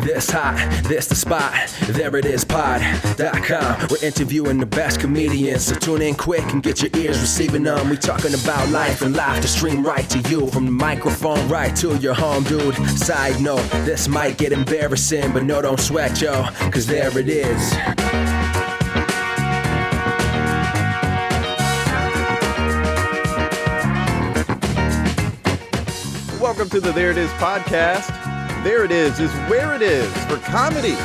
This hot, this the spot. There it is, pod.com. We're interviewing the best comedians, so tune in quick and get your ears receiving them. We talking about life and life to stream right to you, from the microphone right to your home, dude. Side note, this might get embarrassing, but no, don't sweat, yo, cause there it is. Welcome to the There It Is podcast. There It Is where it is for comedy.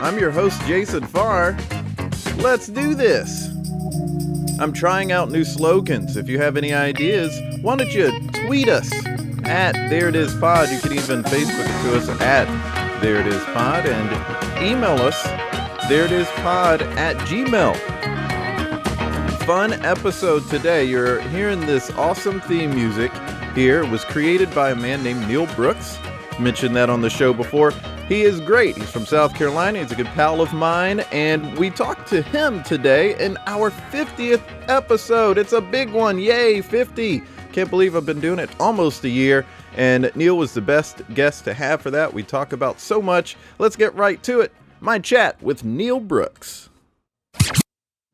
I'm your host, Jason Farr. Let's do this. I'm trying out new slogans. If you have any ideas, why don't you tweet us at There It Is Pod. You can even Facebook it to us at There It Is Pod, and email us thereitispod@gmail. Fun episode today. You're hearing this awesome theme music here. It was created by a man named Niel Brooks. Mentioned that on the show before. He is great. He's from South Carolina. He's a good pal of mine, and we talked to him today in our 50th episode. It's a big one. Yay, 50. Can't believe I've been doing it almost a year, and Niel was the best guest to have for that. We talk about so much. Let's get right to it. My chat with Niel Brooks.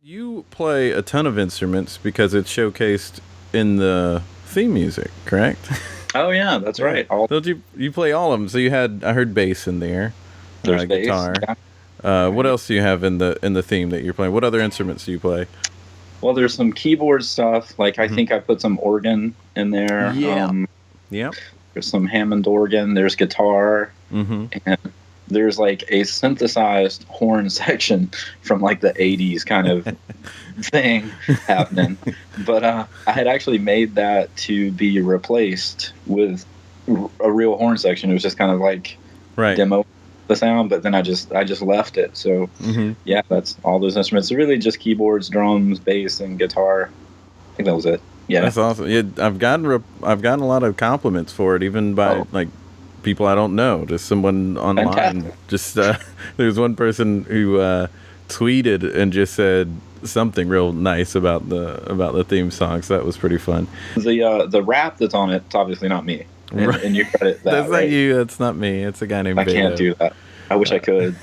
You play a ton of instruments because it's showcased in the theme music, correct? Oh yeah, that's right. Don't you play all of them? So you had, I heard bass in there. There's bass, guitar. yeah. What else do you have in the theme that you're playing? What other instruments do you play? Well, there's some keyboard stuff. Like I think I put some organ in there. Yeah. There's some Hammond organ. There's guitar, and there's like a synthesized horn section from like the 80s kind of thing happening. But I had actually made that to be replaced with a real horn section. It was just kind of like demo the sound, but then I just left it. So yeah, that's all those instruments. It's really just keyboards, drums, bass, and guitar. I think that was it. Yeah, that's awesome. Yeah, I've gotten a lot of compliments for it, even by like people I don't know, just someone online. Fantastic. Just there's one person who tweeted and just said something real nice about the theme song, so that was pretty fun. The rap that's on it's obviously not me, and you credit that. That's right? Not you. That's not me. It's a guy named. I can't do that. I wish I could.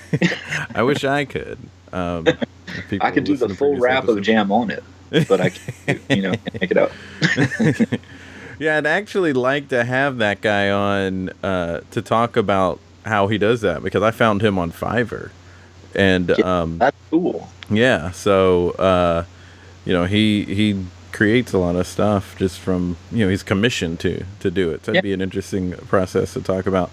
I wish I could. I could do the full rap of Jam on it, but I can't, can't make it up. Yeah, I'd actually like to have that guy on to talk about how he does that, because I found him on Fiverr, and that's cool. Yeah, so he creates a lot of stuff just from he's commissioned to do it. So it'd be an interesting process to talk about.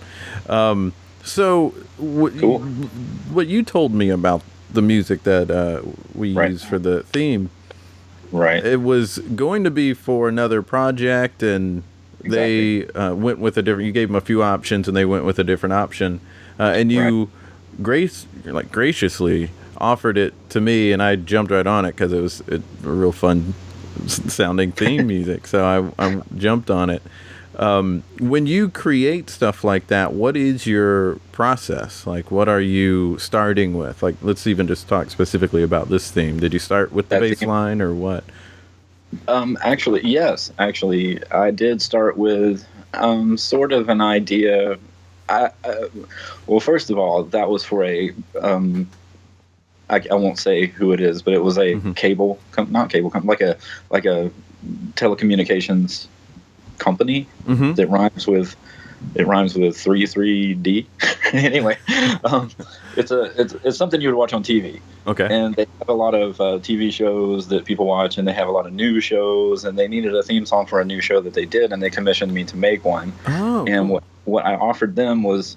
So what you told me about the music that we use for the theme. Right. It was going to be for another project, and they went with a different. You gave them a few options, and they went with a different option. And you graciously offered it to me, and I jumped right on it because it was a real fun sounding theme music. So I jumped on it. When you create stuff like that, what is your process? Like, what are you starting with? Like, let's even just talk specifically about this theme. Did you start with the bass line or what? Actually, yes. Actually, I did start with sort of an idea. Well, first of all, that was for a I won't say who it is, but it was a not cable company, like a telecommunications company that rhymes with 3D. Anyway, it's something you would watch on TV. Okay. And they have a lot of TV shows that people watch, and they have a lot of news shows, and they needed a theme song for a new show that they did, and they commissioned me to make one. Oh. And what I offered them was,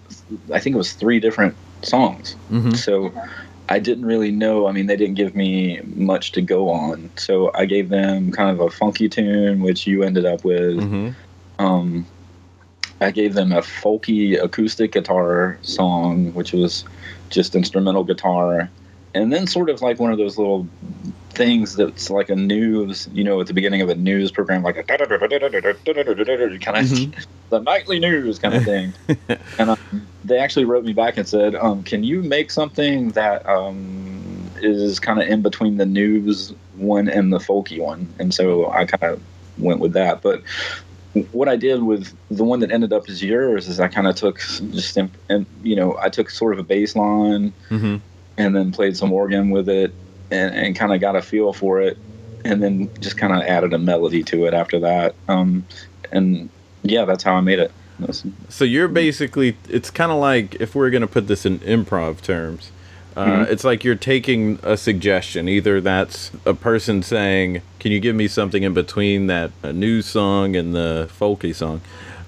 I think it was 3 different songs. So I didn't really know. I mean, they didn't give me much to go on. So I gave them kind of a funky tune, which you ended up with. I gave them a folky acoustic guitar song, which was just instrumental guitar. And then sort of like one of those little things that's like a news, at the beginning of a news program, like a kind of the nightly news kind of thing. And they actually wrote me back and said, can you make something that is kind of in between the news one and the folky one? And so I kind of went with that. But what I did with the one that ended up as yours is I kind of took just, and I took sort of a bass line Mm-hmm. and then played some organ with it and kind of got a feel for it. And then just kind of added a melody to it after that. And yeah, that's how I made it. So you're basically, it's kind of like, if we're going to put this in improv terms, it's like you're taking a suggestion. Either that's a person saying, can you give me something in between that news song and the folky song?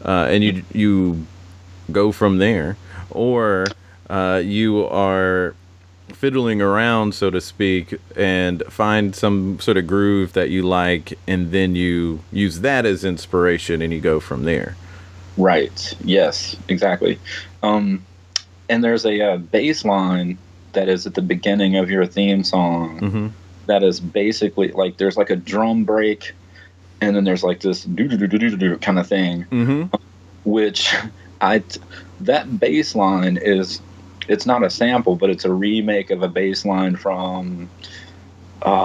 And you go from there. Or you are fiddling around, so to speak, and find some sort of groove that you like, and then you use that as inspiration and you go from there. Right. Yes, exactly. And there's a bass line that is at the beginning of your theme song that is basically like, there's like a drum break, and then there's like this do kind of thing, which that bass line is, it's not a sample, but it's a remake of a bass line from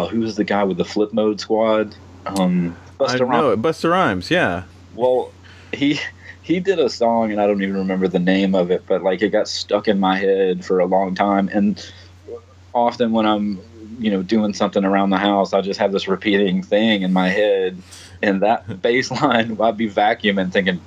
who's the guy with the Flip Mode Squad? Busta Rhymes, yeah. Well, he did a song, and I don't even remember the name of it, but like it got stuck in my head for a long time. And often when I'm doing something around the house, I just have this repeating thing in my head, and that bass line, I'd be vacuuming thinking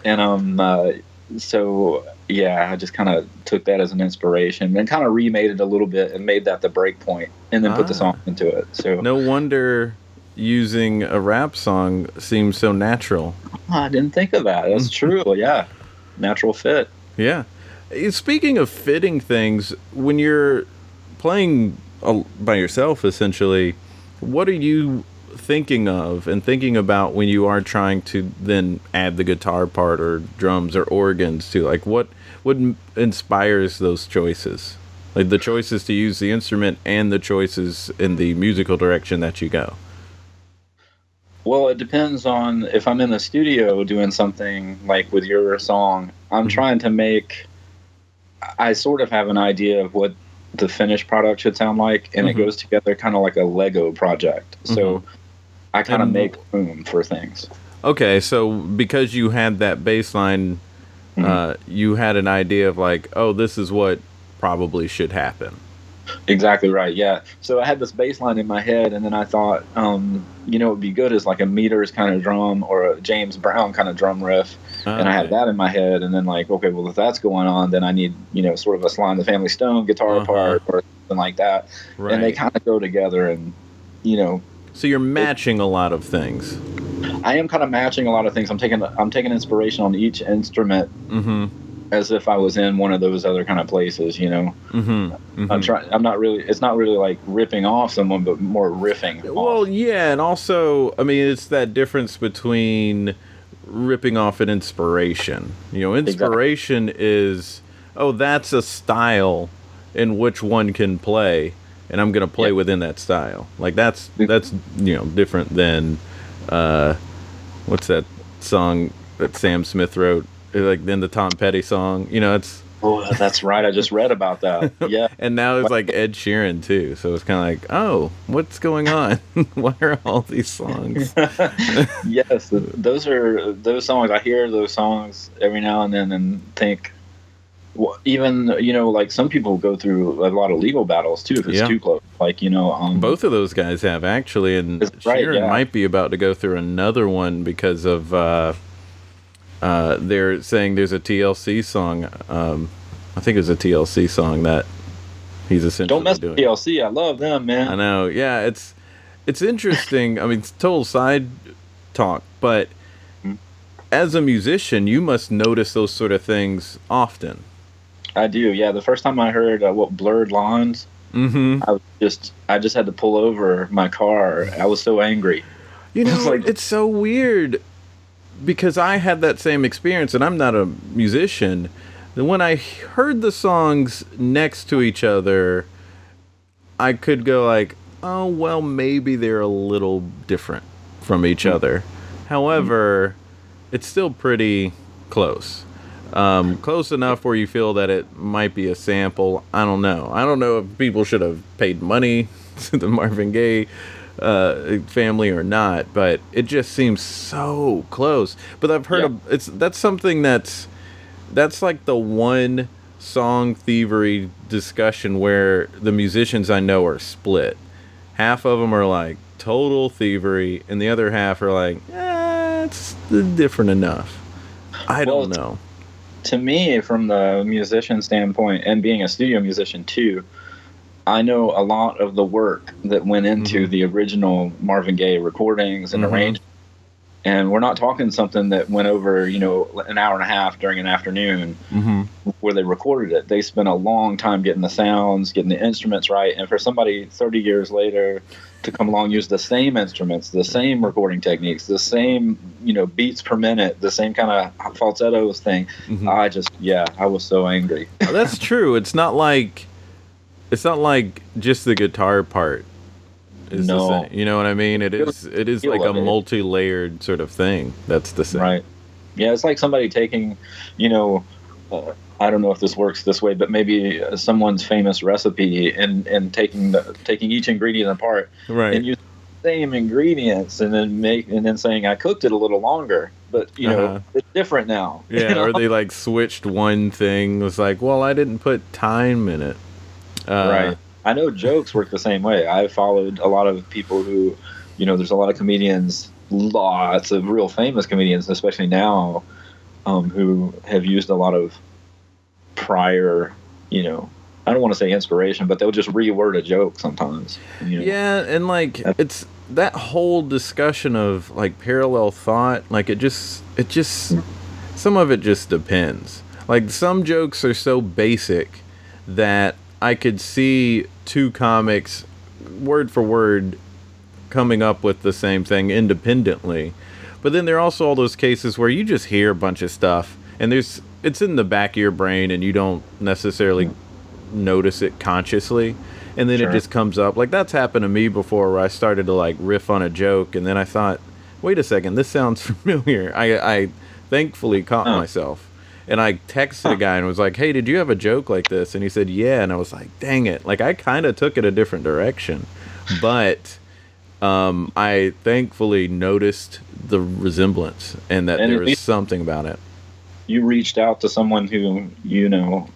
and so yeah, I just kind of took that as an inspiration and kind of remade it a little bit and made that the break point, and then put the song into it. So no wonder using a rap song seems so natural. I didn't think of that. That's true. Yeah, natural fit. Yeah. Speaking of fitting things, when you're playing by yourself, essentially, what are you thinking of and thinking about when you are trying to then add the guitar part or drums or organs to, like, what inspires those choices, like the choices to use the instrument and the choices in the musical direction that you go? Well, it depends on if I'm in the studio doing something like with your song. I'm trying to make, I sort of have an idea of what the finished product should sound like, and it goes together kind of like a Lego project. So I kind of make room for things. Okay, so because you had that bass line, you had an idea of like, oh, this is what probably should happen. Exactly right, yeah. So I had this bass line in my head, and then I thought, what would be good is like a Meters kind of drum or a James Brown kind of drum riff. And I had that in my head, and then like, okay, well, if that's going on, then I need, sort of a Sly and the Family Stone guitar part or something like that. Right. And they kind of go together, and, So you're matching a lot of things. I am kind of matching a lot of things. I'm taking inspiration on each instrument as if I was in one of those other kind of places, I'm not really, it's not really like ripping off someone, but more riffing off. Yeah, and also, I mean, it's that difference between ripping off an inspiration. Inspiration is, oh, that's a style in which one can play, and I'm going to play within that style. Like that's different than what's that song that Sam Smith wrote? Like then the Tom Petty song. It's. Oh, that's right. I just read about that. Yeah. And now it's like Ed Sheeran too. So it's kind of like, oh, what's going on? Why are all these songs? Yes, those songs. I hear those songs every now and then and think, well, even like some people go through a lot of legal battles too if it's too close. Like both of those guys have actually, and Sheeran might be about to go through another one because of they're saying there's a TLC song. I think it's a TLC song that he's essentially Don't mess doing. with TLC. I love them, man. I know. Yeah, it's interesting. I mean, it's total side talk, but as a musician, you must notice those sort of things often. I do. Yeah, the first time I heard Blurred Lawns, I just had to pull over my car. I was so angry. It's so weird because I had that same experience, and I'm not a musician. And when I heard the songs next to each other, I could go like, oh, well, maybe they're a little different from each other. However, it's still pretty close. Close enough where you feel that it might be a sample. I don't know. I don't know if people should have paid money to the Marvin Gaye family or not, but it just seems so close. But I've heard that's something that's like the one song thievery discussion where the musicians I know are split. Half of them are like total thievery, and the other half are like, it's different enough. I don't know. To me, from the musician standpoint, and being a studio musician too, I know a lot of the work that went into the original Marvin Gaye recordings and arrangements. And we're not talking something that went over, an hour and a half during an afternoon where they recorded it. They spent a long time getting the sounds, getting the instruments right. And for somebody 30 years later to come along, use the same instruments, the same recording techniques, the same, beats per minute, the same kind of falsettos thing. I was so angry. That's true. It's not like just the guitar part. No, you know what I mean? It is like a multi-layered sort of thing. That's the same. Right. Yeah, it's like somebody taking, I don't know if this works this way, but maybe someone's famous recipe and taking each ingredient apart, right, and using the same ingredients and then saying I cooked it a little longer, but it's different now. Yeah, or they like switched one thing. It was like, well, I didn't put thyme in it. Right. I know jokes work the same way. I've followed a lot of people who, there's a lot of comedians, lots of real famous comedians, especially now, who have used a lot of prior, I don't want to say inspiration, but they'll just reword a joke sometimes. Yeah, and like it's that whole discussion of like parallel thought, like it just some of it just depends. Like some jokes are so basic that I could see two comics, word for word, coming up with the same thing independently. But then there are also all those cases where you just hear a bunch of stuff, and it's in the back of your brain, and you don't necessarily notice it consciously. And then it just comes up. Like, that's happened to me before, where I started to, like, riff on a joke, and then I thought, wait a second, this sounds familiar. I thankfully caught myself. And I texted a guy and was like, hey, did you have a joke like this? And he said, yeah. And I was like, dang it. Like, I kind of took it a different direction. But I thankfully noticed the resemblance and that there was something about it. You reached out to someone who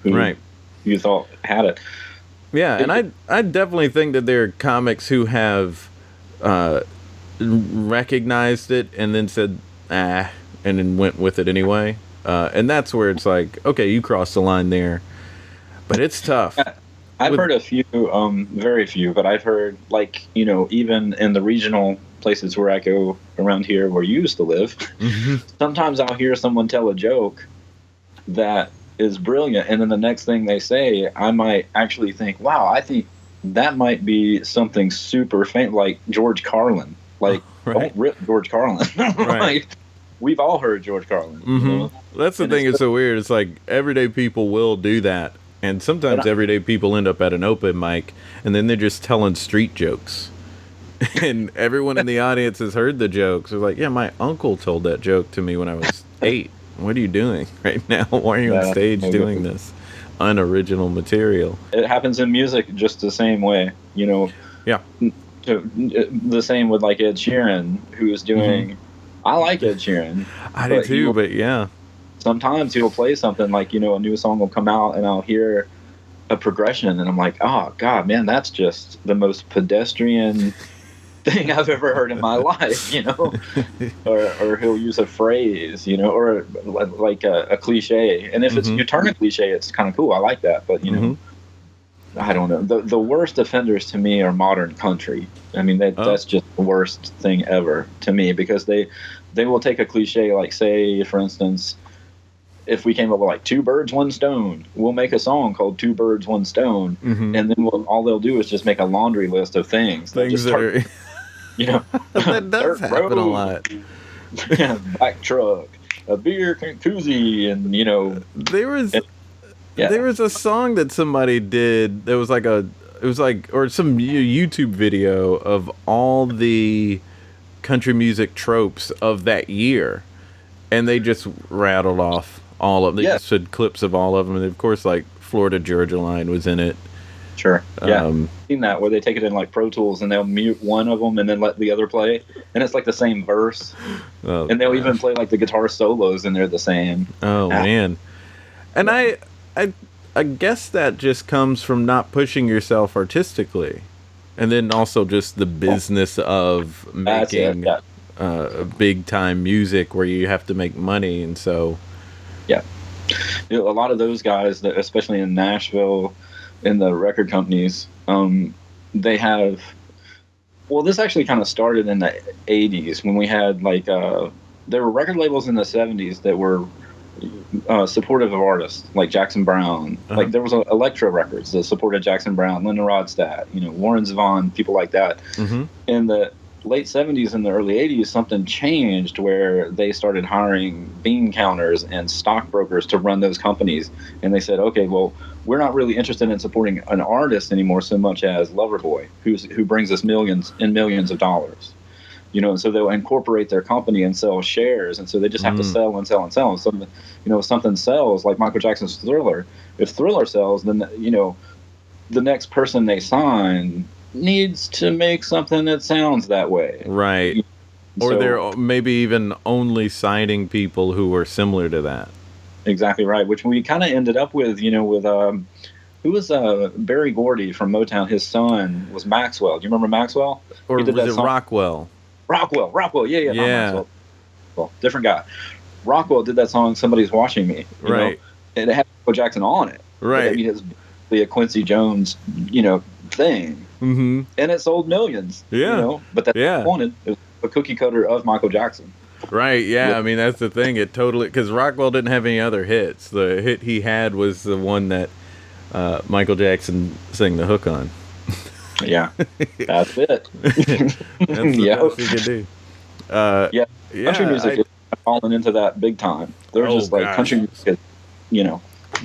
right, you thought had it. Yeah, and I definitely think that there are comics who have recognized it and then said, and then went with it anyway. And that's where it's like, okay, you crossed the line there. But it's tough. I've heard a few, very few, but I've heard, like, even in the regional places where I go around here where you used to live, sometimes I'll hear someone tell a joke that is brilliant, and then the next thing they say, I might actually think, wow, I think that might be something super famous, like George Carlin. Like, don't rip George Carlin. Like, we've all heard George Carlin. That's the thing. It's so weird. It's like everyday people will do that, and sometimes everyday people end up at an open mic, and then they're just telling street jokes, and everyone in the audience has heard the jokes. They're like, "Yeah, my uncle told that joke to me when I was 8. What are you doing right now? Why are you on stage doing this unoriginal material?" It happens in music just the same way, Yeah. The same with like Ed Sheeran, who is doing. I like Ed Sheeran. I do too, but yeah. Sometimes he'll play something like, a new song will come out and I'll hear a progression and I'm like, oh, God, man, that's just the most pedestrian thing I've ever heard in my life, or he'll use a phrase, or like a cliche. And if you turn a cliche, it's kind of cool. I like that. But, I don't know. The worst offenders to me are modern country. I mean, that's just the worst thing ever to me, because they will take a cliche, like, say, for instance, if we came up with like 2 birds, 1 stone, we'll make a song called 2 birds, 1 stone. And then all they'll do is just make a laundry list of things. Things that are, that does happen a lot. Black truck, a beer koozie, and there was a song that somebody did that was like or some YouTube video of all the country music tropes of that year, and they just rattled off all of them. They just said clips of all of them, and of course, like Florida Georgia Line was in it, Sure. Yeah. Um, I've seen that where they take it in like Pro Tools and they'll mute one of them and then let the other play, and it's like the same verse, oh, and they'll even gosh. play like the guitar solos and they're the same. Oh Ah, man. And I I guess that just comes from not pushing yourself artistically, and then also just the business of that's it. making Yeah. big time music where you have to make money, and so Yeah. You know, a lot of those guys, that, especially in Nashville, in the record companies, they have. Well, this actually kind of started in the '80s when we had like there were record labels in the '70s that were supportive of artists like Jackson Brown. Uh-huh. Like there was Electro Records that supported Jackson Brown, Linda Ronstadt, Warren Zevon, people like that. mm-hmm. In the late '70s and the early '80s, something changed where they started hiring bean counters and stockbrokers to run those companies. And they said, okay, well, we're not really interested in supporting an artist anymore so much as Loverboy, who brings us millions and millions of dollars. And so they'll incorporate their company and sell shares, and so they just have to sell and sell and sell. And something, if something sells, like Michael Jackson's Thriller, if Thriller sells, then the next person they sign needs to make something that sounds that way, Right. Or So- they're maybe even only signing people who are similar to that. Exactly right. Which we kind of ended up with, with who was Barry Gordy from Motown. His son was Maxwell. Do you remember Maxwell? Or He did was that it song. Rockwell? Rockwell. Yeah. Not Yeah. Maxwell. Well, different guy. Rockwell did that song "Somebody's Watching Me." you know, Right. and it had Michael Jackson on it. Right. I mean, it's basically a Quincy Jones, thing, Mm-hmm. and it sold millions. Yeah. But that's Yeah. what I wanted. It was a cookie cutter of Michael Jackson. Right, yeah. With- I mean, that's the thing. It totally, because Rockwell didn't have any other hits. The hit he had was the one that Michael Jackson sang the hook on. Yeah, that's it. That's the Yeah. best he could do. Yeah. Country music I- is falling into that big time. They're Oh, just like gosh. country music.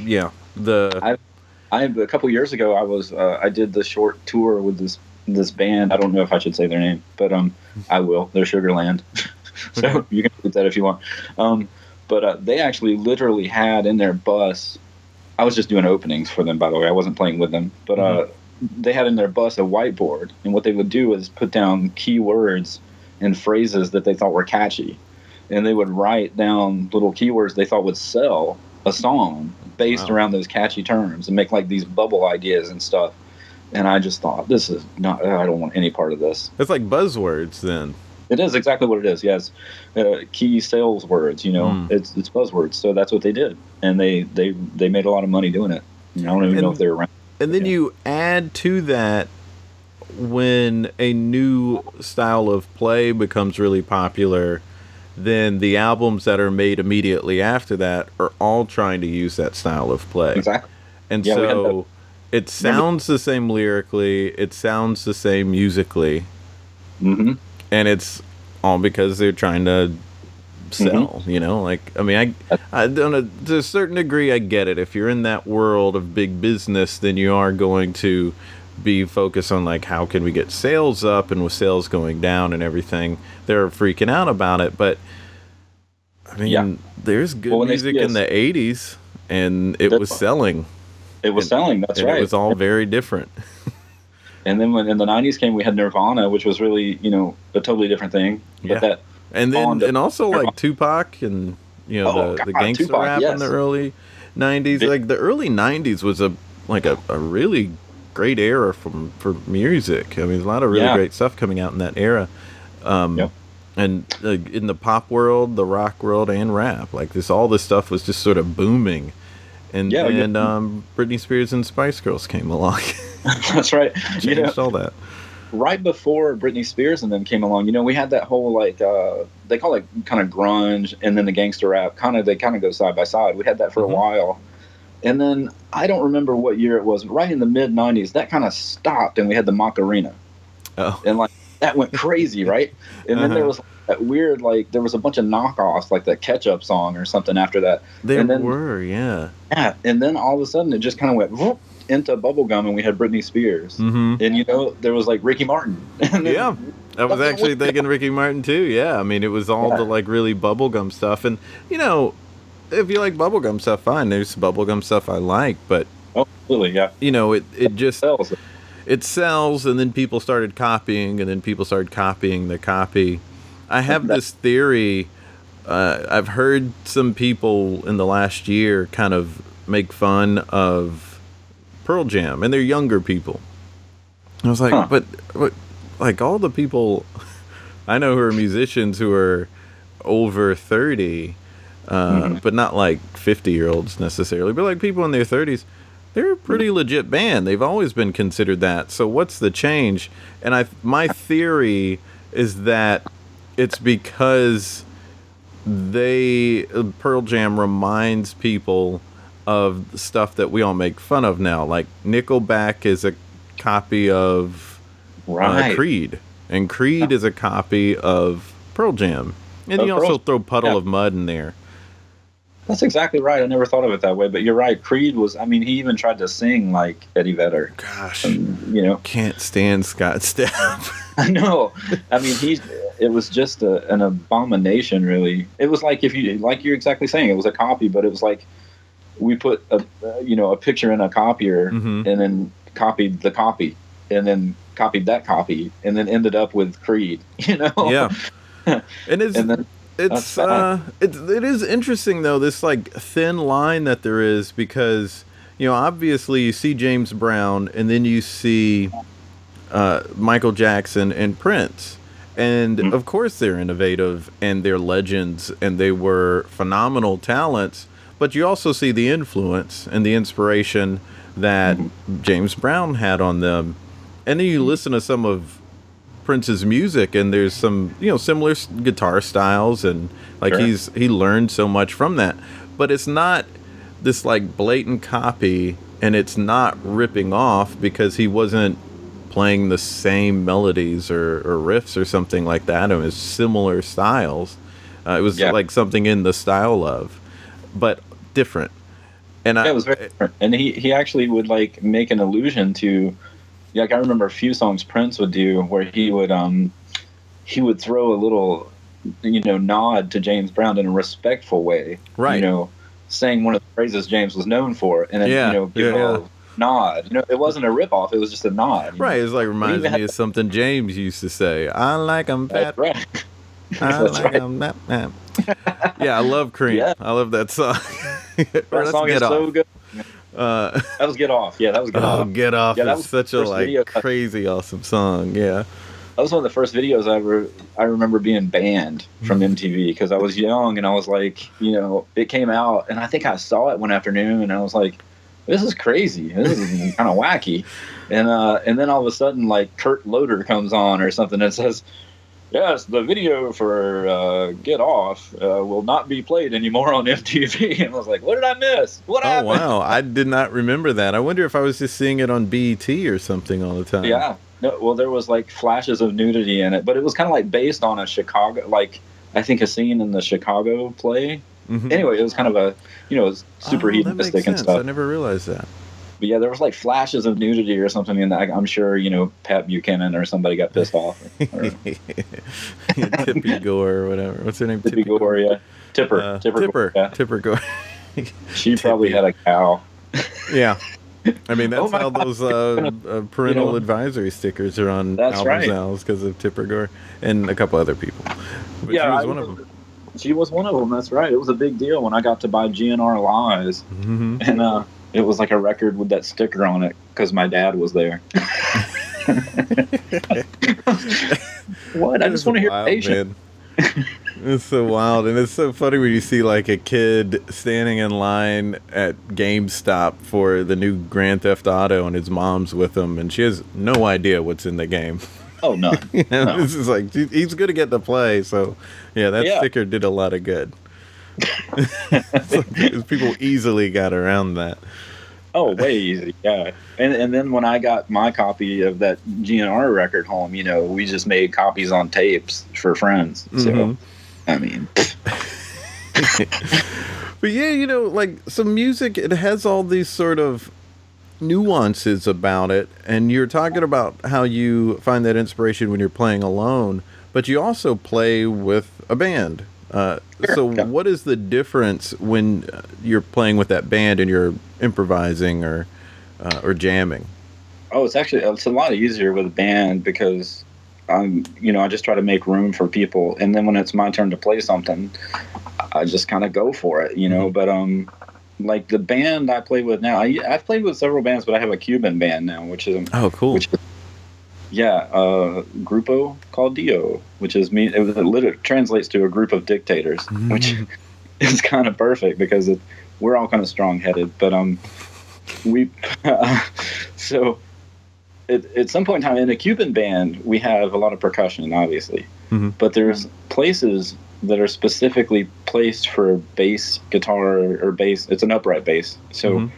yeah. The I a couple years ago I did the short tour with this band. I don't know if I should say their name, but I will. They're Sugarland, so Okay. you can put that if you want. But they actually literally had in their bus. I was just doing openings for them, by the way. I wasn't playing with them, but they had in their bus a whiteboard, and what they would do is put down keywords and phrases that they thought were catchy, and they would write down little keywords they thought would sell a song based Wow. around those catchy terms and make like these bubble ideas and stuff. And I just thought, this is not, I don't want any part of this. it's like buzzwords then. It is exactly what it is. Yes. Key sales words, it's buzzwords. So that's what they did. And they made a lot of money doing it. I don't even know if they're around. And then Yeah. you add to that when a new style of play becomes really popular, then the albums that are made immediately after that are all trying to use that style of play. Exactly. And Yeah, we had so it sounds the same lyrically, it sounds the same musically, Mm-hmm. and it's all because they're trying to sell, like, I mean, I don't, to a certain degree I get it. If you're in that world of big business, then you are going to be focused on like, how can we get sales up, and with sales going down and everything, they're freaking out about it. But I mean, Yeah. there's good Well, when they music see in the 80s, and it That's was selling. It was selling. That's And right. it was all very different. And then when in the '90s came, we had Nirvana, which was really, a totally different thing. Yeah. But that And then, on the- and also like Tupac and Oh, the God, gangster Tupac, rap in yes. the early '90s. Like the early '90s was a really great era for music. I mean, a lot of really Yeah. great stuff coming out in that era. Yep. And in the pop world, the rock world, and rap, like all this stuff was just sort of booming. And Yeah, then Britney Spears and Spice Girls came along, that's right. changed all that. Right before Britney Spears and them came along, we had that whole they call it kind of grunge, and then the gangster rap. They kind of go side by side. We had that for Mhm. a while, and then I don't remember what year it was. But right in the mid '90s, that kind of stopped, and we had the Macarena, Oh, and like that went crazy, right? And then there was that weird there was a bunch of knockoffs, like that Ketchup song or something after that. there and then, were, yeah. Yeah, and then all of a sudden it just kind of went whoop into bubblegum, and we had Britney Spears. Mm-hmm. And there was like Ricky Martin. And then- Yeah, I was actually thinking Ricky Martin too. Yeah, I mean, it was all the like really bubblegum stuff, and if you like bubblegum stuff, fine. There's bubblegum stuff I like, but Oh, absolutely, yeah. You know, it just Sells. it sells, and then people started copying, and then people started copying the copy. I have this theory. I've heard some people in the last year kind of make fun of Pearl Jam, and they're younger people. I was like, but like all the people I know who are musicians who are over 30, but not like 50-year-olds necessarily, but like people in their 30s, they're a pretty legit band. They've always been considered that. So what's the change? And my theory is that it's because Pearl Jam reminds people of stuff that we all make fun of now. Like Nickelback is a copy of Creed, and Creed is a copy of Pearl Jam. And you also throw Puddle of Mud in there. That's exactly right. I never thought of it that way, but you're right. Creed was, I mean, he even tried to sing like Eddie Vedder. Gosh, you know, can't stand Scott Stapp. I know. I mean, it was just an abomination, really. It was like like you're exactly saying, it was a copy, but it was like we put a picture in a copier and then copied the copy and then copied that copy and then ended up with Creed, you know? Yeah. And it is interesting though, this like thin line that there is, because you know, obviously you see James Brown and then you see Michael Jackson and Prince, and of course they're innovative and they're legends and they were phenomenal talents, but you also see the influence and the inspiration that James Brown had on them. And then you listen to some of Prince's music and there's some, you know, similar guitar styles, and like he learned so much from that, but it's not this like blatant copy, and it's not ripping off because he wasn't playing the same melodies or riffs or something like that. It was similar styles. It was like something in the style of, but different. And it was very different. And he actually would like make an allusion to, like I remember a few songs Prince would do where he would throw a little, you know, nod to James Brown in a respectful way, right? You know, saying one of the phrases James was known for, and then you know, give a little nod. You know, it wasn't a ripoff; it was just a nod. Right? It's like reminds me of something James used to say. I like 'em fat. Right. I like 'em nap nap. Yeah, I love Cream. Yeah. I love that song. That song is so good. That was Get Off. Yeah, that was Get Off. Oh, Get Off is such a like crazy awesome song. Yeah. That was one of the first videos I remember being banned from MTV because I was young and I was like, you know, it came out and I think I saw it one afternoon and I was like, this is crazy. This is kind of wacky. And then all of a sudden, like Kurt Loder comes on or something and says, yes, the video for Get Off will not be played anymore on MTV. And I was like, what did I miss? What happened? Oh, wow. I did not remember that. I wonder if I was just seeing it on BET or something all the time. Yeah. No, well, there was like flashes of nudity in it, but it was kind of like based on a Chicago, like I think a scene in the Chicago play. Anyway, it was kind of a, you know, it was super hedonistic and stuff. I never realized that. But yeah, there was like flashes of nudity or something in that. I'm sure, you know, Pat Buchanan or somebody got pissed off. Tippy Gore or whatever. What's her name? Tippy Gore, yeah. Tipper. Gore, yeah. Tipper Gore. She probably had a cow. Yeah. I mean, that's how those parental advisory stickers are on albums now, because of Tipper Gore and a couple other people. But yeah, she was one of them. She was one of them, that's right. It was a big deal when I got to buy GNR Lies. And it was like a record with that sticker on it because my dad was there. What? I just want to hear Patient. It's so wild, and it's so funny when you see like a kid standing in line at GameStop for the new Grand Theft Auto, and his mom's with him, and she has no idea what's in the game. Oh, no. No. This is like he's going to get to play, so yeah, that sticker did a lot of good. People easily got around that. Oh, way easy, yeah. And then when I got my copy of that GNR record home, you know, we just made copies on tapes for friends. So, I mean. But yeah, you know, like some music, it has all these sort of nuances about it. And you're talking about how you find that inspiration when you're playing alone, but you also play with a band. So what is the difference when you're playing with that band and you're improvising, or or jamming? Oh, it's a lot easier with a band because I just try to make room for people, and then when it's my turn to play something, I just kind of go for it, But like the band I play with now, I've played with several bands, but I have a Cuban band now, which is cool. Grupo Caudillo, which is it literally translates to a group of dictators, which is kind of perfect because we're all kind of strong-headed, but we so at some point in time in a Cuban band we have a lot of percussion, obviously, but there's places that are specifically placed for bass guitar or bass. It's an upright bass. So,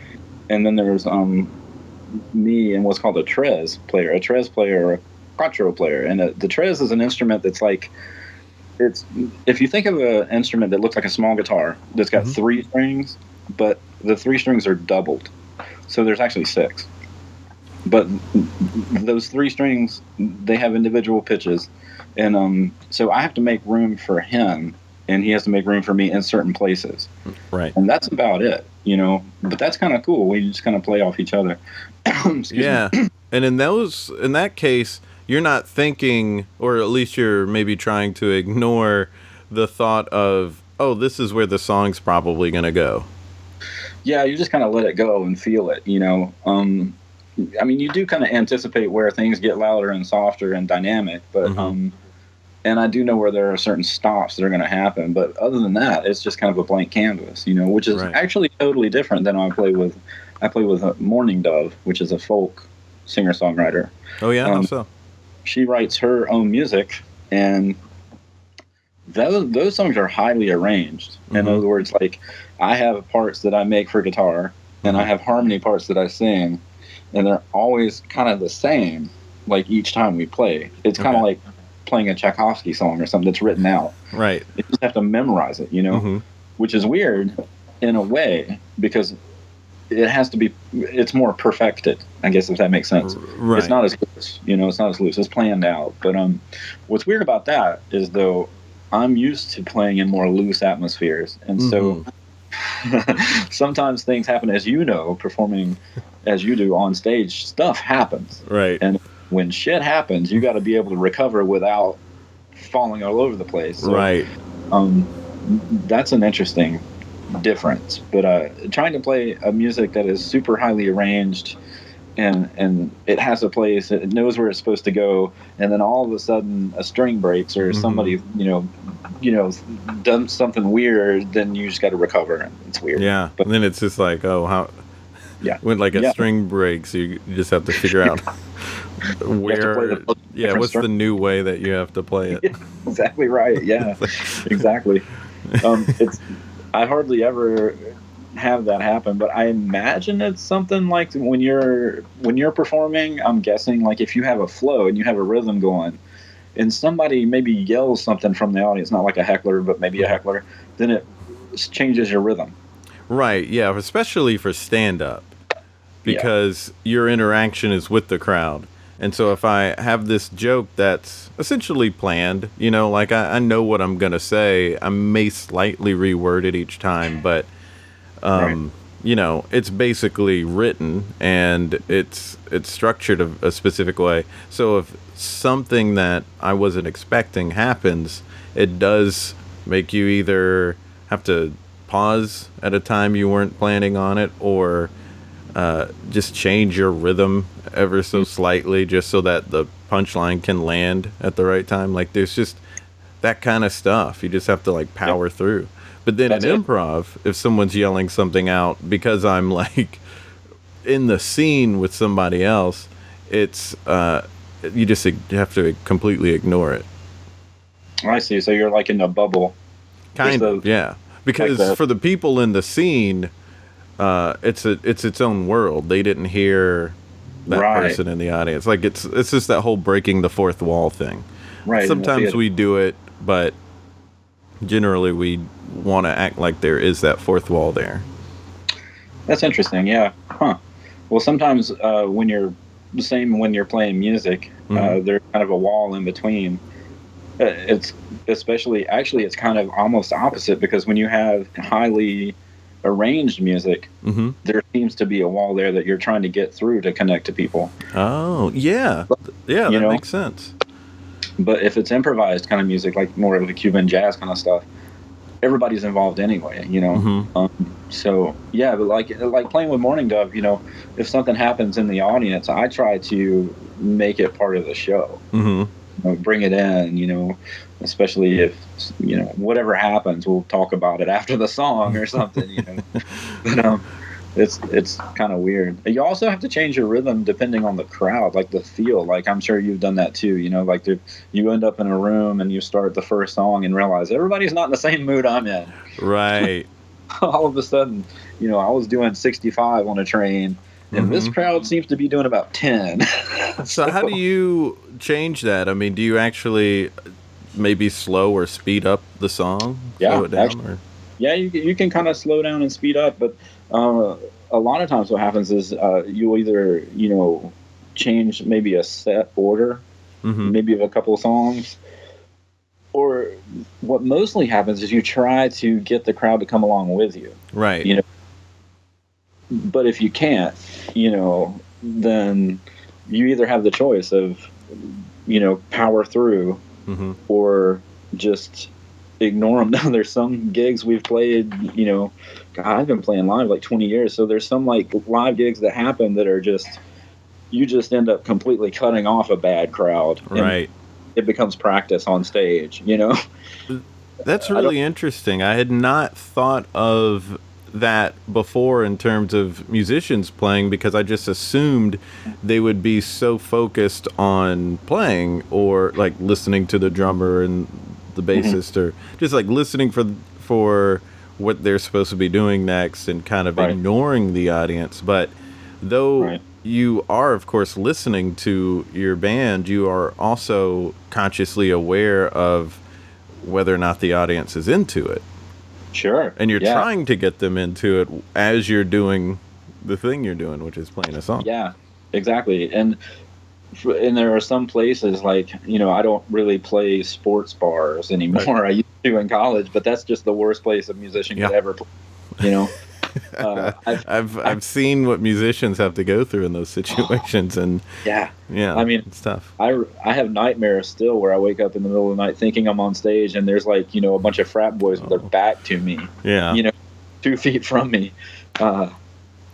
and then there's me and what's called a tres player, or a quattro player. And the tres is an instrument that's like, if you think of an instrument that looks like a small guitar that's got 3 strings, but the 3 strings are doubled. So there's actually 6. But those 3 strings, they have individual pitches. And so I have to make room for him, and he has to make room for me in certain places. Right. And that's about it, But that's kind of cool. We just kind of play off each other. Yeah. And in that case, you're not thinking, or at least you're maybe trying to ignore the thought of, oh, this is where the song's probably going to go. Yeah, you just kind of let it go and feel it, I mean, you do kind of anticipate where things get louder and softer and dynamic, but and I do know where there are certain stops that are going to happen. But other than that, it's just kind of a blank canvas, which is actually totally different than I play with Morning Dove, which is a folk singer-songwriter. Oh, yeah? How so? She writes her own music, and those songs are highly arranged. In other words, like, I have parts that I make for guitar, and I have harmony parts that I sing, and they're always kind of the same, like, each time we play. It's kind of like playing a Tchaikovsky song or something that's written out. Right. You just have to memorize it, which is weird in a way because it's more perfected, I guess, if that makes sense. Right. It's not as loose, it's not as loose. It's planned out. But what's weird about that is, though, I'm used to playing in more loose atmospheres. And so sometimes things happen, as performing as you do on stage, stuff happens. Right. And when shit happens, you got to be able to recover without falling all over the place. So, right. That's an interesting difference. But trying to play a music that is super highly arranged and it has a place, it knows where it's supposed to go, and then all of a sudden a string breaks or somebody, done something weird, then you just got to recover. It's weird. Yeah. But and then it's just like, oh, how... Yeah. When a string breaks, you just have to figure out where. What's the new way that you have to play it? Yeah, exactly right. Yeah, exactly. I hardly ever have that happen, but I imagine it's something like when you're performing. I'm guessing like if you have a flow and you have a rhythm going, and somebody maybe yells something from the audience, not like a heckler, but maybe a heckler, then it changes your rhythm. Right. Yeah. Especially for stand-up. Because your interaction is with the crowd. And so if I have this joke that's essentially planned, like I know what I'm going to say, I may slightly reword it each time, but, it's basically written and it's structured a specific way. So if something that I wasn't expecting happens, it does make you either have to pause at a time you weren't planning on it, or just change your rhythm ever so slightly just so that the punchline can land at the right time. Like there's just that kind of stuff. You just have to like power through. But then in improv, if someone's yelling something out because I'm like in the scene with somebody else, it's you have to completely ignore it. I see. So you're like in a bubble. Kind of, yeah. Because for the people in the scene, it's its own world. They didn't hear that person in the audience. Like it's just that whole breaking the fourth wall thing. Right. Sometimes we do it, but generally we want to act like there is that fourth wall there. That's interesting. Yeah. Huh. Well, sometimes when you're playing music, there's kind of a wall in between. It's kind of almost opposite, because when you have highly arranged music, Mm-hmm. there seems to be a wall there that you're trying to get through to connect to people. Oh, yeah. Yeah, You that know? makes sense. But if it's improvised kind of music, like more of the Cuban jazz kind of stuff, everybody's involved anyway, you know? Mm-hmm. So yeah, but like playing with Morning Dove, you know, if something happens in the audience, I try to make it part of the show. Mm-hmm. You know, bring it in, you know, especially if, you know, whatever happens, we'll talk about it after the song or something, you know. But it's kind of weird. You also have to change your rhythm depending on the crowd, like the feel. Like I'm sure you've done that too, you know, like you end up in a room and you start the first song and realize everybody's not in the same mood I'm in. Right. All of a sudden, you know, I was doing 65 on a train and this crowd seems to be doing about 10. So how do you change that? I mean, do you actually maybe slow or speed up the song? Yeah, slow it down, actually, yeah, you can kind of slow down and speed up, but a lot of times what happens is you either, you know, change maybe a set order, maybe of a couple of songs, or what mostly happens is you try to get the crowd to come along with you. Right. You know, but if you can't, you know, then you either have the choice of, you know, power through or just ignore them. Now, there's some gigs we've played, you know, God, I've been playing live like 20 years. So there's some like live gigs that happen that are just, you just end up completely cutting off a bad crowd. Right. It becomes practice on stage, you know? That's really interesting. I had not thought of that before in terms of musicians playing, because I just assumed they would be so focused on playing or like listening to the drummer and the bassist or just like listening for what they're supposed to be doing next and kind of ignoring the audience. But though you are, of course, listening to your band, you are also consciously aware of whether or not the audience is into it. Sure. And you're trying to get them into it as you're doing the thing you're doing, which is playing a song. Yeah, exactly. And there are some places like, you know, I don't really play sports bars anymore. Right. I used to in college, but that's just the worst place a musician could ever play, you know. I've seen what musicians have to go through in those situations, and yeah, I mean, it's tough. I have nightmares still where I wake up in the middle of the night thinking I'm on stage and there's like, you know, a bunch of frat boys with their back to me, you know, 2 feet from me,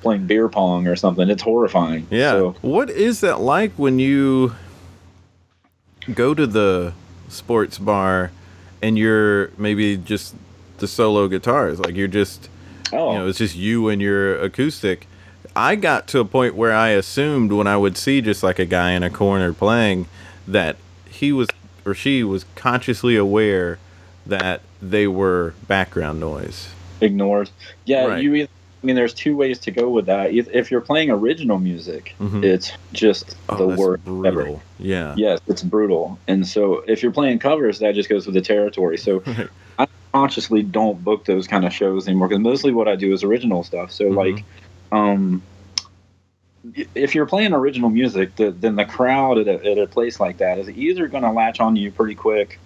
playing beer pong or something. It's horrifying. Yeah. So, what is that like when you go to the sports bar and you're maybe just the solo guitars, like you're just you know, it's just you and your acoustic. I got to a point where I assumed when I would see just like a guy in a corner playing that he was or she was consciously aware that they were background noise. Ignored. Yeah, right. I mean, there's 2 ways to go with that. If you're playing original music, it's just the worst ever. Yeah. Yes, it's brutal. And so if you're playing covers, that just goes with the territory. So I consciously don't book those kind of shows anymore because mostly what I do is original stuff. So like, if you're playing original music, then the crowd at a place like that is either going to latch on to you pretty quick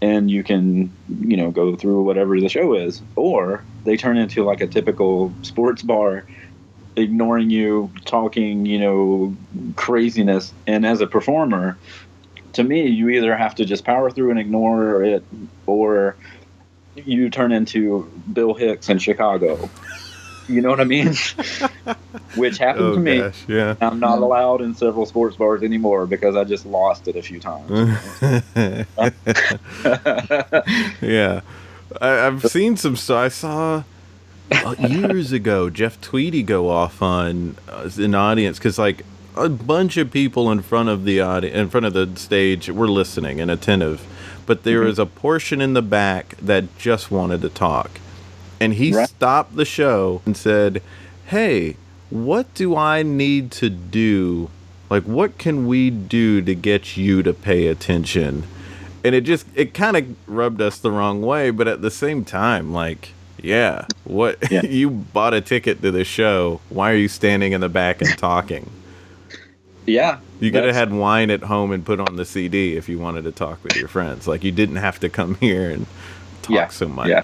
and you can, you know, go through whatever the show is, or they turn into like a typical sports bar, ignoring you, talking, you know, craziness. And as a performer, to me, you either have to just power through and ignore it, or you turn into Bill Hicks in Chicago. You know what I mean? Which happened to me. Gosh, yeah. I'm not allowed in several sports bars anymore because I just lost it a few times. Yeah. I've seen some stuff. I saw years ago Jeff Tweedy go off on an audience because like a bunch of people in front of the stage were listening and attentive, but there was a portion in the back that just wanted to talk. And he stopped the show and said, "Hey, what do I need to do? Like, what can we do to get you to pay attention?" And it kind of rubbed us the wrong way. But at the same time, like, you bought a ticket to the show. Why are you standing in the back and talking? Yeah. You could have had wine at home and put on the CD if you wanted to talk with your friends. Like, you didn't have to come here and talk so much. Yeah.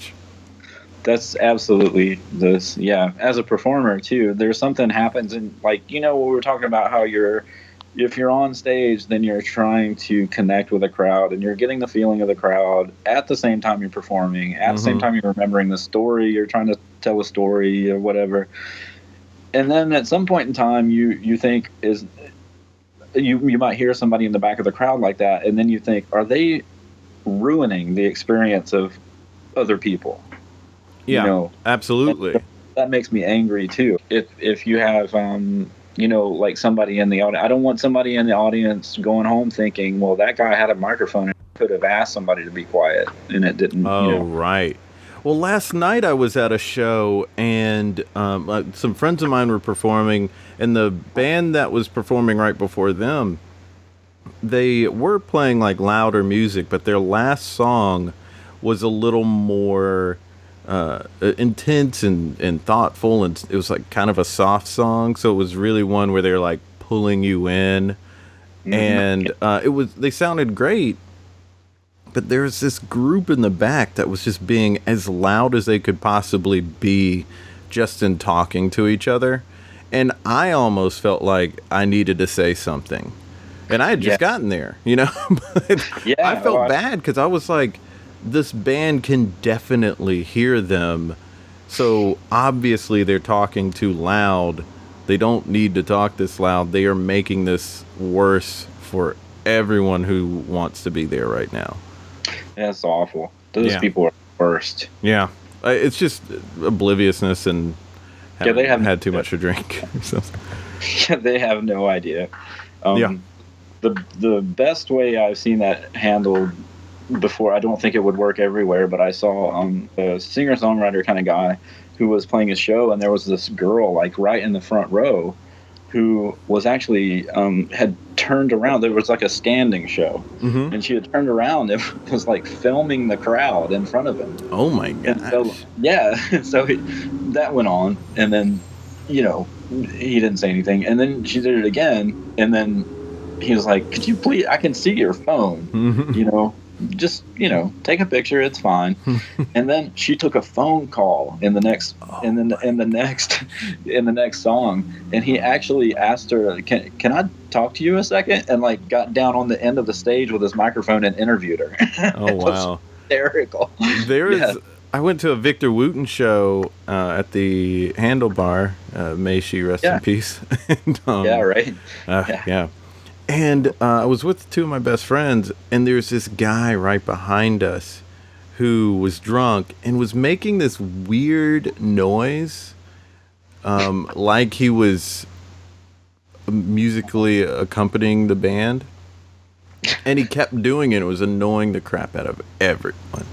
That's absolutely this. Yeah, as a performer too, there's something happens, and like what we were talking about, how if you're on stage, then you're trying to connect with a crowd, and you're getting the feeling of the crowd at the same time you're performing, at the same time you're remembering the story, you're trying to tell a story or whatever. And then at some point in time, you think you might hear somebody in the back of the crowd like that, and then you think, are they ruining the experience of other people? Yeah, absolutely. That makes me angry too. If you have like somebody in the audience, I don't want somebody in the audience going home thinking, well, that guy had a microphone and could have asked somebody to be quiet, and it didn't. Right. Well, last night I was at a show, and some friends of mine were performing, and the band that was performing right before them, they were playing like louder music, but their last song was a little more intense and thoughtful, and it was like kind of a soft song, so it was really one where they're like pulling you in, and they sounded great, but there was this group in the back that was just being as loud as they could possibly be just in talking to each other, and I almost felt like I needed to say something, and I had just gotten there, but I felt bad because I was like, this band can definitely hear them, so obviously they're talking too loud. They don't need to talk this loud. They are making this worse for everyone who wants to be there right now. That's awful. Those people are the worst. Yeah. It's just obliviousness and they haven't had too much to drink. Yeah, they have no idea. The best way I've seen that handled before, I don't think it would work everywhere, but I saw a singer-songwriter kind of guy who was playing his show, and there was this girl like right in the front row who was actually had turned around. There was like a standing show, and she had turned around and was like filming the crowd in front of him. Oh my gosh. So that went on, and then he didn't say anything, and then she did it again, and then he was like, could you please, I can see your phone, just take a picture, it's fine. And then she took a phone call in the next song, and he actually asked her, can I talk to you a second, and like got down on the end of the stage with his microphone and interviewed her. Oh wow. Hysterical. I went to a Victor Wooten show at the Handlebar, may she rest in peace. And, right. Yeah. And I was with two of my best friends, and there's this guy right behind us who was drunk and was making this weird noise, like he was musically accompanying the band. And he kept doing it. It was annoying the crap out of everyone.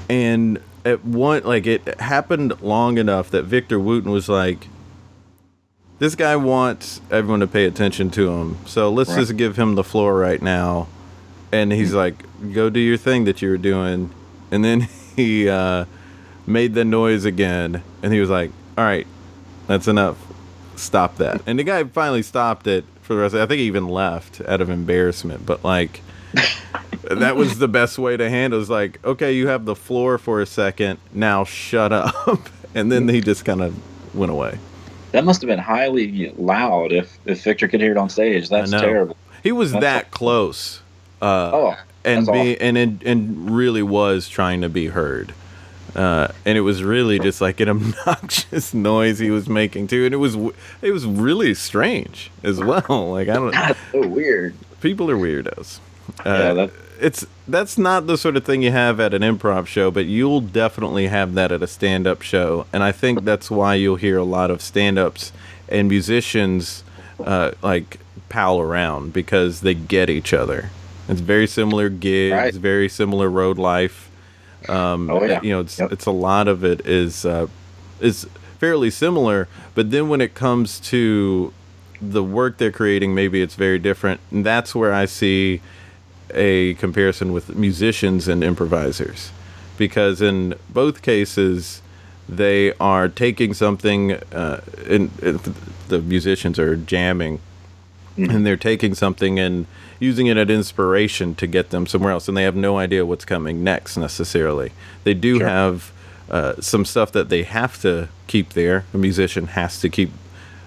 And it happened long enough that Victor Wooten was like, this guy wants everyone to pay attention to him, so let's just give him the floor right now. And he's like, go do your thing that you were doing. And then he made the noise again, and he was like, all right, that's enough. Stop that. And the guy finally stopped it for the rest of it. I think he even left out of embarrassment, but like, that was the best way to handle it. It was like, okay, you have the floor for a second, now shut up. And then he just kind of went away. That must have been highly loud if Victor could hear it on stage. That's terrible. He was that close. And really was trying to be heard. And it was really just like an obnoxious noise he was making too, and it was really strange as well. Like, I don't know. That's so weird. People are weirdos. That's not the sort of thing you have at an improv show, but you'll definitely have that at a stand-up show. And I think that's why you'll hear a lot of stand-ups and musicians like pal around, because they get each other. It's very similar gigs, very similar road life. It's a lot of it is fairly similar, but then when it comes to the work they're creating, maybe it's very different. And that's where I see a comparison with musicians and improvisers, because in both cases they are taking something and the musicians are jamming, and they're taking something and using it as inspiration to get them somewhere else, and they have no idea what's coming next necessarily. They do have some stuff that they have to keep there. A musician has to keep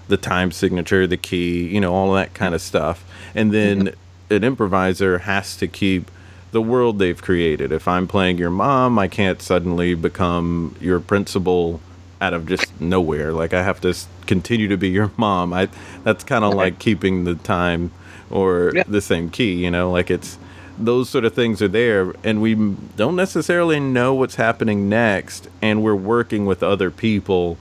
the time signature, the key, you know, all that kind of stuff. And then an improviser has to keep the world they've created. If I'm playing your mom, I can't suddenly become your principal out of just nowhere. Like, I have to continue to be your mom. That's kind of like keeping the time or the same key, you know, like it's those sort of things are there, and we don't necessarily know what's happening next, and we're working with other people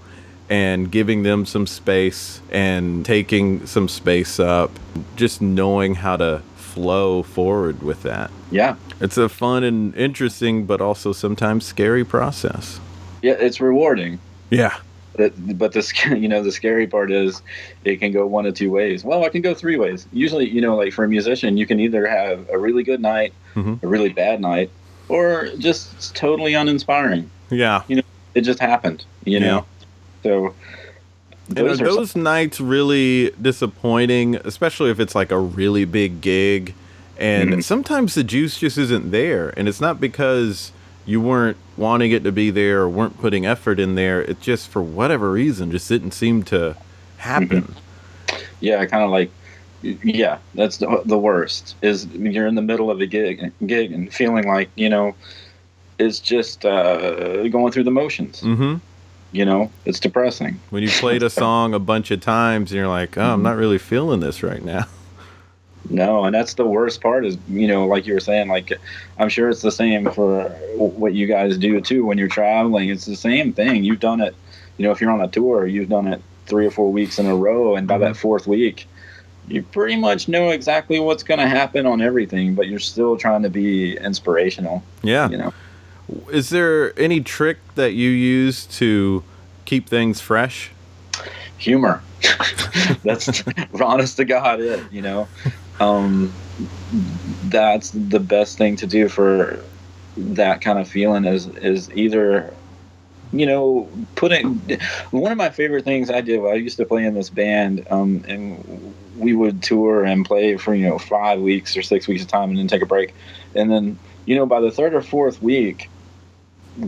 and giving them some space and taking some space up, just knowing how to flow forward with that. Yeah. It's a fun and interesting, but also sometimes scary process. Yeah, it's rewarding. Yeah. But the scary part is it can go one of two ways. Well, it can go three ways. Usually, you know, like for a musician, you can either have a really good night, a really bad night, or just totally uninspiring. Yeah. You know, it just happened, you know? So those nights really disappointing, especially if it's like a really big gig. And sometimes the juice just isn't there. And it's not because you weren't wanting it to be there or weren't putting effort in there. It just, for whatever reason, just didn't seem to happen. Yeah, kind of like, yeah, that's the worst, is you're in the middle of a gig and feeling like, you know, it's just going through the motions. You know, it's depressing. When you played a song a bunch of times and you're like, oh, I'm not really feeling this right now. No, and that's the worst part is, you know, like you were saying, like, I'm sure it's the same for what you guys do too when you're traveling. It's the same thing. You've done it, you know, if you're on a tour, you've done it 3 or 4 weeks in a row, and by that fourth week, you pretty much know exactly what's going to happen on everything, but you're still trying to be inspirational. Yeah. You know. Is there any trick that you use to keep things fresh? Humor. That's honest to God it, you know. That's the best thing to do for that kind of feeling is either, you know, one of my favorite things I did, I used to play in this band, and we would tour and play for, you know, 5 weeks or 6 weeks at a time and then take a break. And then, you know, by the third or fourth week,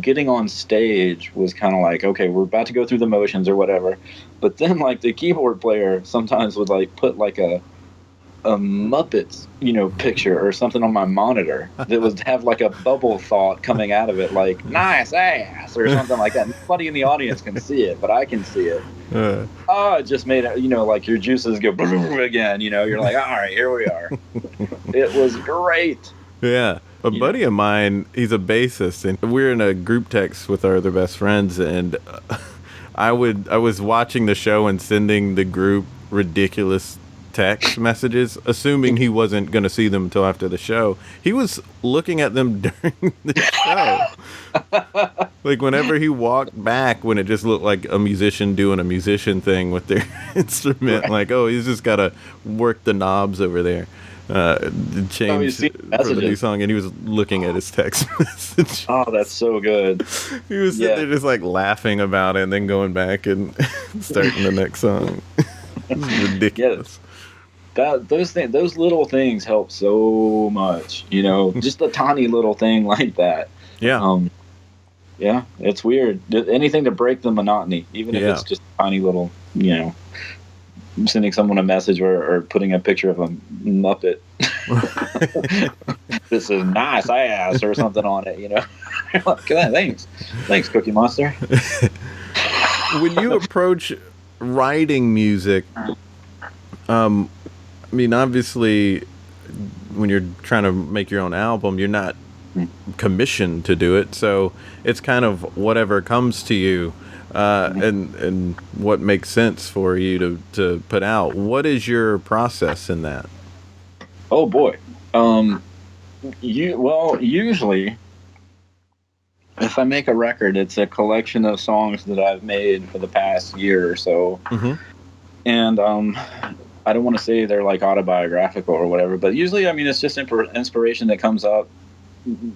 getting on stage was kind of like, okay, we're about to go through the motions or whatever. But then, like, the keyboard player sometimes would, like, put, like, a Muppets, you know, picture or something on my monitor that would have, like, a bubble thought coming out of it, like, nice ass or something like that. Nobody in the audience can see it, but I can see it. It just made it, you know, like, your juices go again, you know. You're like, all right, here we are. It was great. Yeah. A buddy of mine, he's a bassist, and we're in a group text with our other best friends, and I was watching the show and sending the group ridiculous text messages, assuming he wasn't going to see them until after the show. He was looking at them during the show. Like, whenever he walked back, when it just looked like a musician doing a musician thing with their instrument, like, oh, he's just got to work the knobs over there. Change for the new song, and he was looking at his text message. Oh, that's so good. He was sitting there just like laughing about it and then going back and starting the next song. It's ridiculous. Yeah. Those little things help so much, you know, just a tiny little thing like that. Yeah. Yeah, it's weird. Anything to break the monotony, even if it's just a tiny little, you know, sending someone a message or putting a picture of a Muppet. This is nice ass or something on it, you know. Look at that. Thanks, Cookie Monster. When you approach writing music, I mean, obviously, when you're trying to make your own album, you're not commissioned to do it, so it's kind of whatever comes to you. And what makes sense for you to put out. What is your process in that? Oh boy. Usually if I make a record, it's a collection of songs that I've made for the past year or so. And I don't want to say they're like autobiographical or whatever, but usually, I mean, it's just inspiration that comes up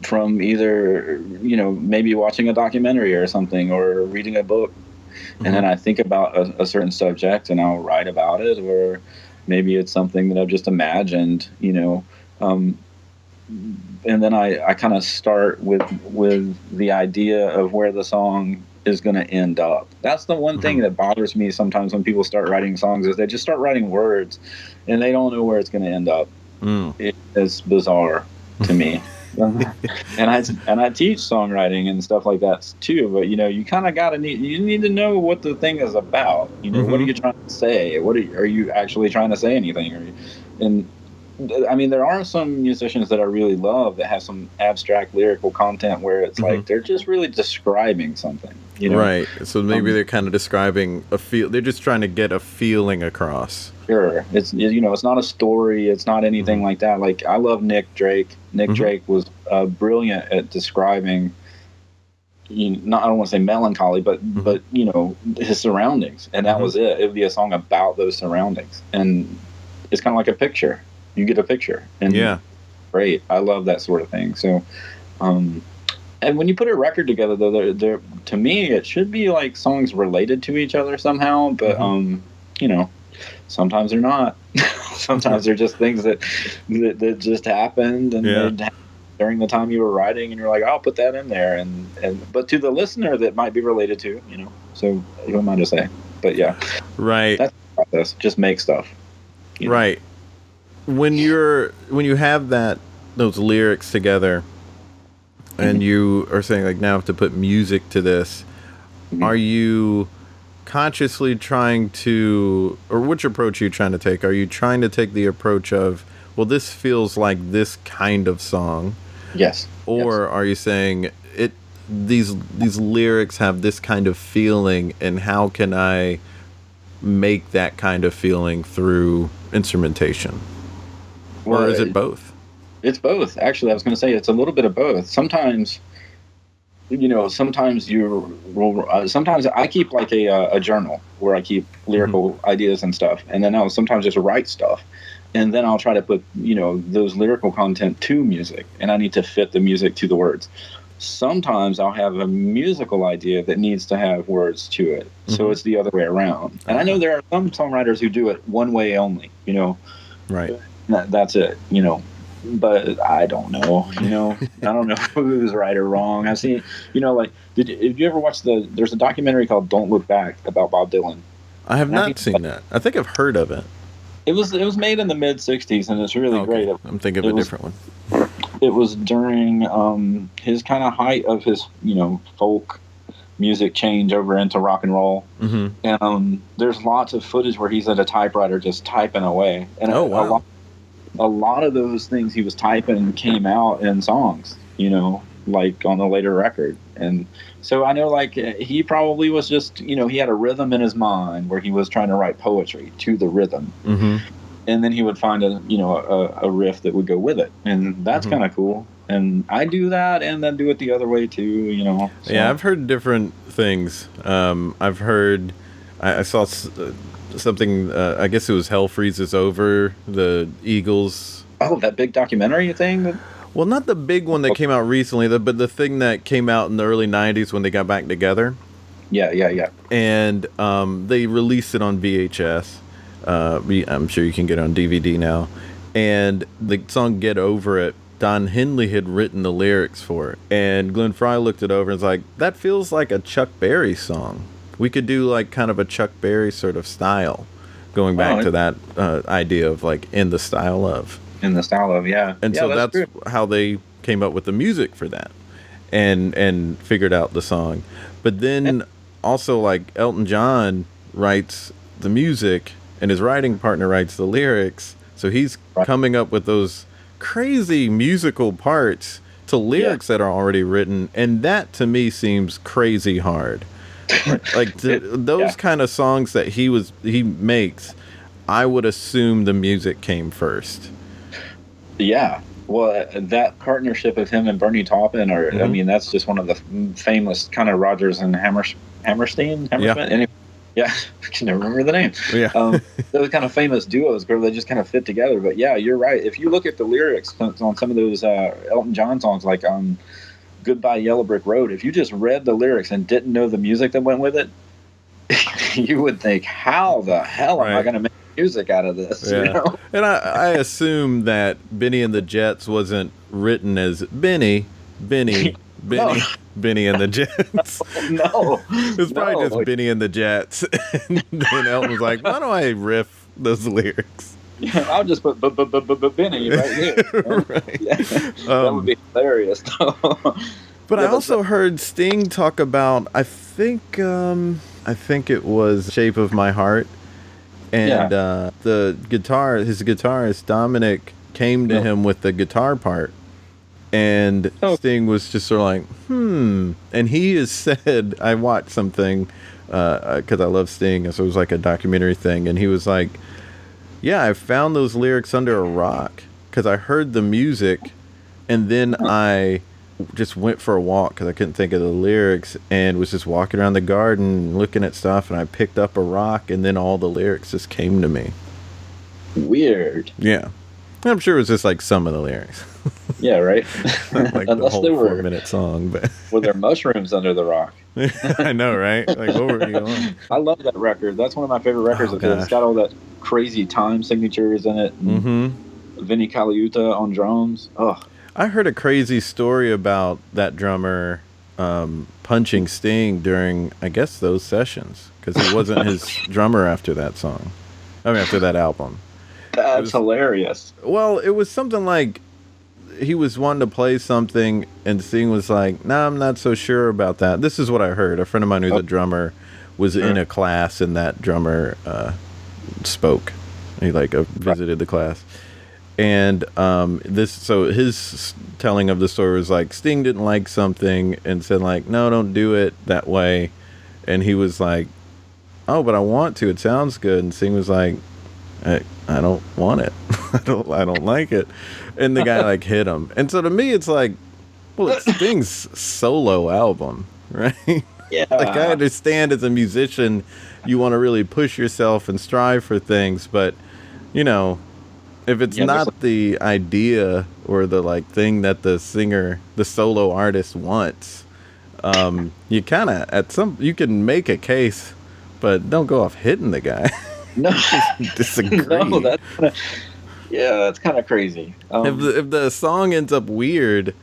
from either, you know, maybe watching a documentary or something or reading a book. And then I think about a certain subject and I'll write about it, or maybe it's something that I've just imagined, you know. and then I kind of start with the idea of where the song is going to end up. That's the one thing that bothers me sometimes when people start writing songs, is they just start writing words and they don't know where it's going to end up. It's bizarre to me. and I teach songwriting and stuff like that too, but you kind of need to know what the thing is about. What are you trying to say? Are you actually trying to say anything? And I mean, there are some musicians that I really love that have some abstract lyrical content where it's like they're just really describing something, Right. So maybe they're kind of describing a feel. They're just trying to get a feeling across. Sure. It's it's not a story. It's not anything like that. Like, I love Nick Drake. Nick Drake was brilliant at describing. I don't want to say melancholy, but his surroundings, and that was it. It would be a song about those surroundings, and it's kind of like a picture. You get a picture, and great. I love that sort of thing. So, and when you put a record together, though, there to me it should be like songs related to each other somehow. But sometimes they're not. Sometimes they're just things that just happened, and during the time you were writing, and you're like, I'll put that in there, but to the listener that might be related to, So who am I to say? But yeah, right. That's the process. Just make stuff. Right. When you have those lyrics together, and you are saying, like, now I have to put music to this, are you consciously trying to, or which approach are you trying to take? Are you trying to take the approach of, well, this feels like this kind of song? Yes. Or are you saying these lyrics have this kind of feeling, and how can I make that kind of feeling through instrumentation? Or is it both? It's both. Actually, I was going to say it's a little bit of both. Sometimes, sometimes I keep like a journal where I keep lyrical ideas and stuff, and then I'll sometimes just write stuff, and then I'll try to put those lyrical content to music, and I need to fit the music to the words. Sometimes I'll have a musical idea that needs to have words to it, so it's the other way around. And I know there are some songwriters who do it one way only. Right. That's it, but I don't know, I don't know who's right or wrong. I've seen, did you ever watch there's a documentary called Don't Look Back about Bob Dylan? I have not seen that. I think I've heard of it. It was made in the mid 60s, and it's really great. I'm thinking of a different one. It was during his kind of height of his, folk music change over into rock and roll. And there's lots of footage where he's at a typewriter just typing away. And a lot of those things he was typing came out in songs, like on the later record. And so I know, like, he probably was just, he had a rhythm in his mind where he was trying to write poetry to the rhythm. And then he would find a riff that would go with it. And that's kind of cool. And I do that, and then do it the other way too, So. Yeah, I've heard different things. I've heard, I saw something, I guess it was Hell Freezes Over, the Eagles. Oh, that big documentary thing? Well, not the big one that came out recently, but the thing that came out in the early 90s when they got back together. Yeah. And they released it on VHS. I'm sure you can get it on DVD now. And the song Get Over It, Don Henley had written the lyrics for it. And Glenn Frey looked it over and was like, that feels like a Chuck Berry song. We could do like kind of a Chuck Berry sort of style, going back to that idea of like in the style of. Yeah. And so that's how they came up with the music for that, and figured out the song. But then also, like, Elton John writes the music and his writing partner writes the lyrics. So he's coming up with those crazy musical parts to lyrics that are already written. And that to me seems crazy hard. Like those kind of songs that he makes, I would assume the music came first. Yeah. Well, that partnership of him and Bernie Taupin, I mean, that's just one of the famous kind of Rodgers and Hammerstein. Anyway, yeah, I can never remember the name. Yeah. Those kind of famous duos where they just kind of fit together. But yeah, you're right. If you look at the lyrics on some of those Elton John songs, like Goodbye Yellow Brick Road, if you just read the lyrics and didn't know the music that went with it, you would think, how the hell am I going to make music out of this. Yeah. You know? And I assume that Benny and the Jets wasn't written as Benny, Benny, Benny, Benny and the Jets. No, It's probably just Benny and the Jets. And then Elton was like, why don't I riff those lyrics? Yeah, I'll just put Benny right here. Right. Yeah. That would be hilarious. But I also heard Sting talk about, I think it was Shape of My Heart. And his guitarist, Dominic, came to him with the guitar part. And Sting was just sort of like, And he has said, I watched something, because I love Sting, so it was like a documentary thing. And he was like, yeah, I found those lyrics under a rock because I heard the music. And then I just went for a walk because I couldn't think of the lyrics and was just walking around the garden looking at stuff. And I picked up a rock and then all the lyrics just came to me. Weird. Yeah. I'm sure it was just like some of the lyrics. Yeah, right. Not like Unless the whole they were 4-minute song, but were there mushrooms under the rock? I know, right? Like, what were you on? I love that record. That's one of my favorite records of his. It's got all that crazy time signatures in it. Vinnie Colaiuta on drums. Oh, I heard a crazy story about that drummer punching Sting during, I guess, those sessions because he wasn't his drummer after that song. I mean, after that album. That's hilarious. Well, it was something like he was wanting to play something and Sting was like, nah, I'm not so sure about that. This is what I heard. A friend of mine who's a drummer was in a class and that drummer spoke. He visited the class. And so his telling of the story was like Sting didn't like something and said like, no, don't do it that way. And he was like, oh, but I want to. It sounds good. And Sting was like, I don't want it. I don't like it. And the guy like hit him. And so to me, it's like, well, it's Sting's solo album, right? Yeah. Like I understand as a musician, you want to really push yourself and strive for things, but you know, if it's not the idea or the like thing that the singer, the solo artist wants, you kind of you can make a case, but don't go off hitting the guy. No, disagree. No, that's kind of crazy. If the song ends up weird,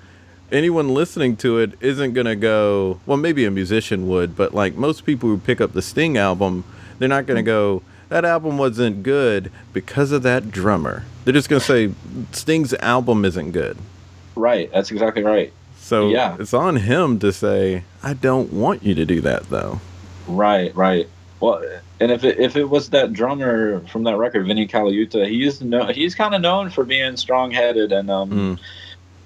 anyone listening to it isn't gonna go. Well, maybe a musician would, but like most people who pick up the Sting album, they're not gonna go, that album wasn't good because of that drummer. They're just gonna say Sting's album isn't good. Right. That's exactly right. So it's on him to say, I don't want you to do that though. Right. Well, and if it was that drummer from that record, Vinnie Colaiuta, he's kind of known for being strong-headed, and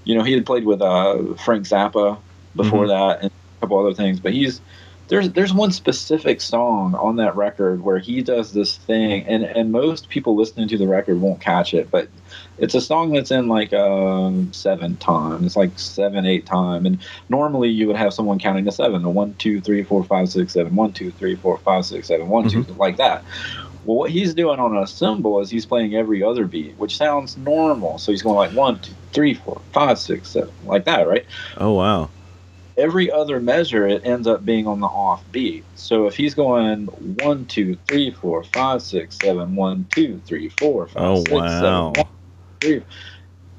he had played with Frank Zappa before that, and a couple other things. But there's one specific song on that record where he does this thing, and most people listening to the record won't catch it, but it's a song that's in like 7 time. It's like 7, 8 time, and normally you would have someone counting to 7, the 1, 2, 3, 4, 5, 6, 7, 1, 2, 3, 4, 5, 6, 7, 1, 2, like that. Well, what he's doing on a cymbal is he's playing every other beat, which sounds normal. So he's going like 1, 2, 3, 4, 5, 6, 7, like that, right? Oh wow. Every other measure, it ends up being on the off beat. So if he's going 1, 2, 3, 4, 5, 6, 7, 1, 2, 3, 4, 5, 6, 7, 1, 3.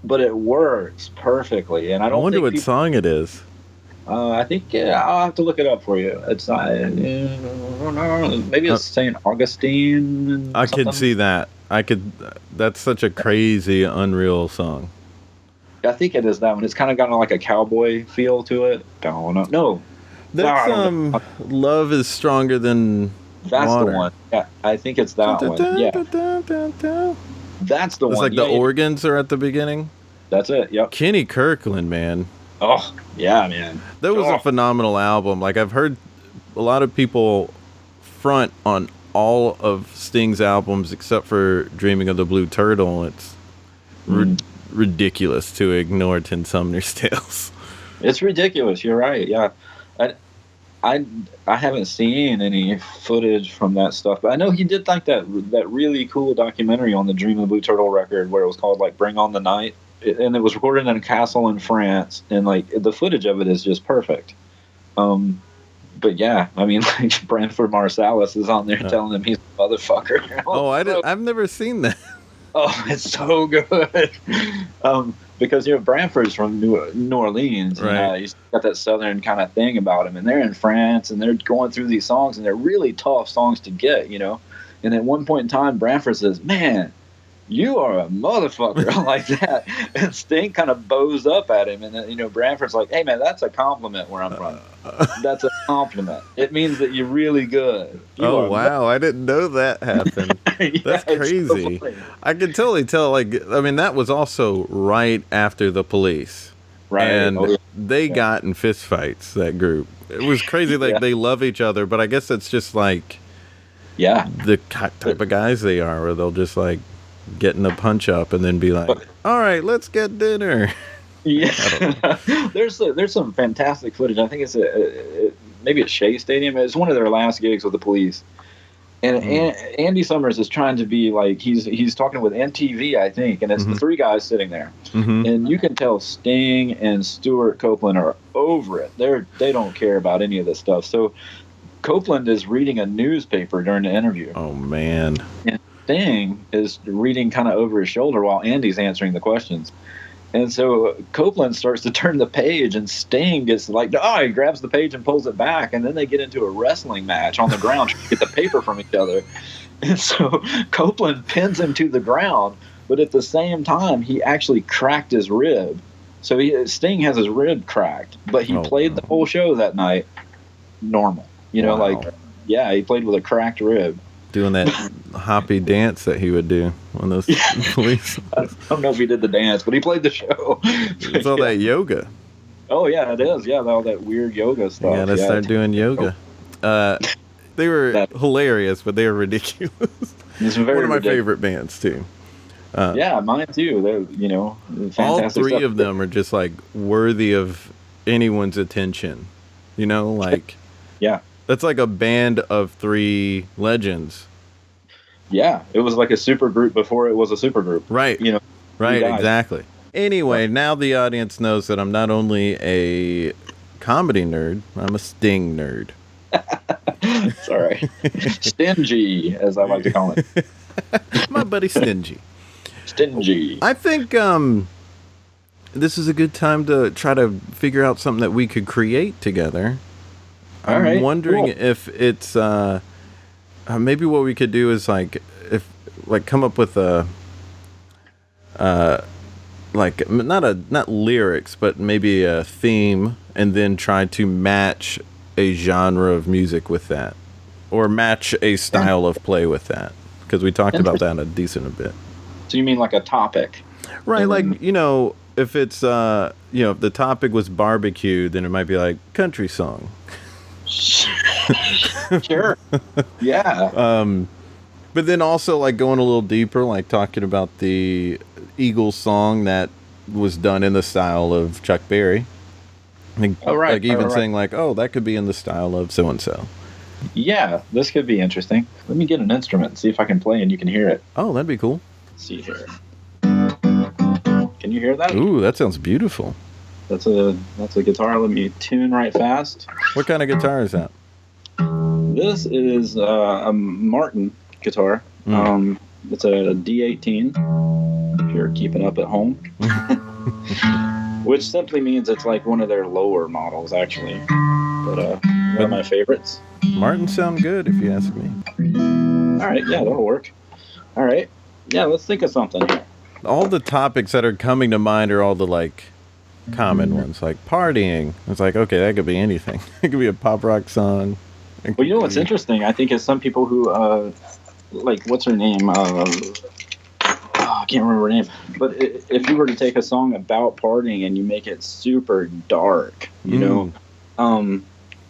But it works perfectly, and I wonder what song it is. I think I'll have to look it up for you. It's maybe it's Saint Augustine. I could see that. That's such a crazy, unreal song. I think it is that one. It's kind of got like a cowboy feel to it. No. That's Love is Stronger Than That's Water. The one. Yeah, I think it's that one. Yeah. That's the one. It's like the organs are at the beginning. That's it. Yep. Kenny Kirkland, man. Oh, yeah, man. That was a phenomenal album. Like I've heard a lot of people front on all of Sting's albums except for Dreaming of the Blue Turtle. It's ridiculous to ignore Tim Sumner's Tales. It's ridiculous. You're right. Yeah. I haven't seen any footage from that stuff, but I know he did like that really cool documentary on the Dream of the Blue Turtle record where it was called like Bring on the Night, and it was recorded in a castle in France, and like the footage of it is just perfect. But yeah, I mean, like Branford Marsalis is on there telling him he's a motherfucker. Oh, I've never seen that. Oh, it's so good. Because Branford's from New Orleans, right? And, he's got that southern kind of thing about him, and they're in France, and they're going through these songs, and they're really tough songs to get, And at one point in time, Branford says, "Man, you are a motherfucker," like that. And Sting kind of bows up at him, and then, Branford's like, "Hey, man, that's a compliment where I'm from. That's a compliment. It means that you're really good." Wow, I didn't know that happened. Yeah, that's crazy. So I can totally tell. That was also right after the Police, right? And they got in fistfights. That group. It was crazy. They love each other, but I guess that's just the type of guys they are, where they'll just getting a punch up and then be like, all right, let's get dinner. Yeah. There's some fantastic footage. I think it's maybe at Shea Stadium. It's one of their last gigs with the Police. And Andy Summers is trying to be he's talking with MTV, I think, and it's the three guys sitting there. And you can tell Sting and Stuart Copeland are over it. They don't care about any of this stuff. So Copeland is reading a newspaper during the interview. Oh man. And Sting is reading kind of over his shoulder while Andy's answering the questions. And so Copeland starts to turn the page, and Sting gets he grabs the page and pulls it back, and then they get into a wrestling match on the ground trying to get the paper from each other. And so Copeland pins him to the ground, but at the same time, he actually cracked his rib. So Sting has his rib cracked, but he played the whole show that night normal. He played with a cracked rib. Doing that hoppy dance that he would do when those police. I don't know if he did the dance, but he played the show. It's all that yoga. Oh yeah, it is. Yeah, all that weird yoga stuff. Yeah, let's start doing yoga. They were hilarious, but they were ridiculous. One of my favorite bands too. Yeah, mine too. They're fantastic. All three stuff. of them are just worthy of anyone's attention. Yeah. That's like a band of three legends. Yeah, it was like a super group before it was a super group. Right. Right, exactly. Anyway, now the audience knows that I'm not only a comedy nerd, I'm a Sting nerd. Sorry. Stingy, as I like to call it. My buddy Stingy. Stingy. I think this is a good time to try to figure out something that we could create together. I'm wondering if it's maybe what we could do is come up with not lyrics, but maybe a theme, and then try to match a genre of music with that, or match a style of play with that, because we talked about that a decent bit. So you mean like a topic, right? If it's if the topic was barbecue, then it might be country song. Sure. Yeah. But then also going a little deeper, talking about the Eagles song that was done in the style of Chuck Berry. Saying that could be in the style of so and so. Yeah, this could be interesting. Let me get an instrument and see if I can play and you can hear it. Oh, that'd be cool. Let's see here. Can you hear that? Ooh, that sounds beautiful. That's a guitar. Let me tune right fast. What kind of guitar is that? This is a Martin guitar. It's a D18, if you're keeping up at home. Which simply means it's one of their lower models, actually. But one of my favorites. Martins sound good, if you ask me. All right, yeah, that'll work. All right. Yeah, let's think of something here. All the topics that are coming to mind are all the, common ones, like partying. It's okay, that could be anything. It could be a pop rock song. Well, you know what's interesting? I think is some people who, what's her name? I can't remember her name. But if you were to take a song about partying and you make it super dark,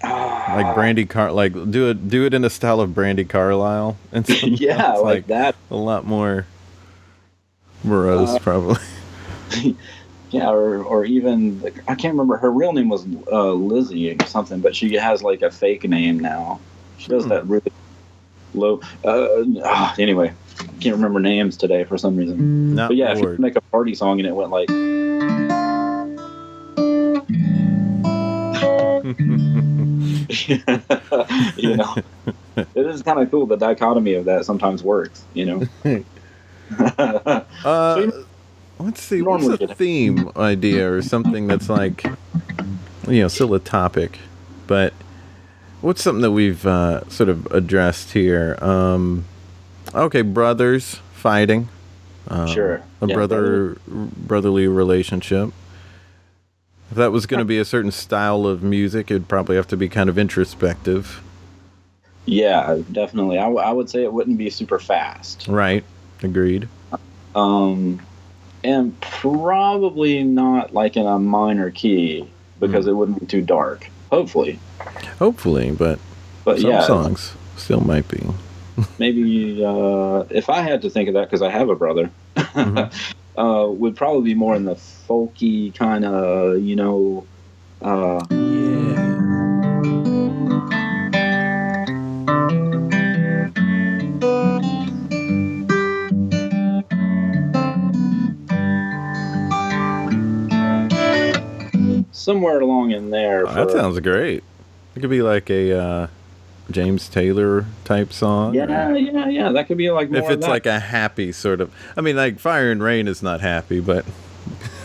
like Brandy do it in the style of Brandy Carlisle, and yeah, like that. A lot more morose, probably. Yeah, or even I can't remember, her real name was Lizzie or something, but she has a fake name now. She does that really low. Anyway, I can't remember names today for some reason. But yeah, if you make a party song and it went You know, it is kind of cool. The dichotomy of that sometimes works, you know. So, Let's see, what's a theme idea or something that's like, still a topic, but what's something that we've sort of addressed here? Okay, brothers fighting. sure. A brotherly relationship. If that was going to be a certain style of music, it'd probably have to be kind of introspective. Yeah, definitely. I would say it wouldn't be super fast. Right. Agreed. And probably not like in a minor key because it wouldn't be too dark. Hopefully, but some songs still might be. Maybe if I had to think of that, because I have a brother, would probably be more in the folky kind of, somewhere along in there. That sounds great. It could be like a James Taylor type song. Yeah. That could be like more if it's like a happy sort of. I mean, like Fire and Rain is not happy, but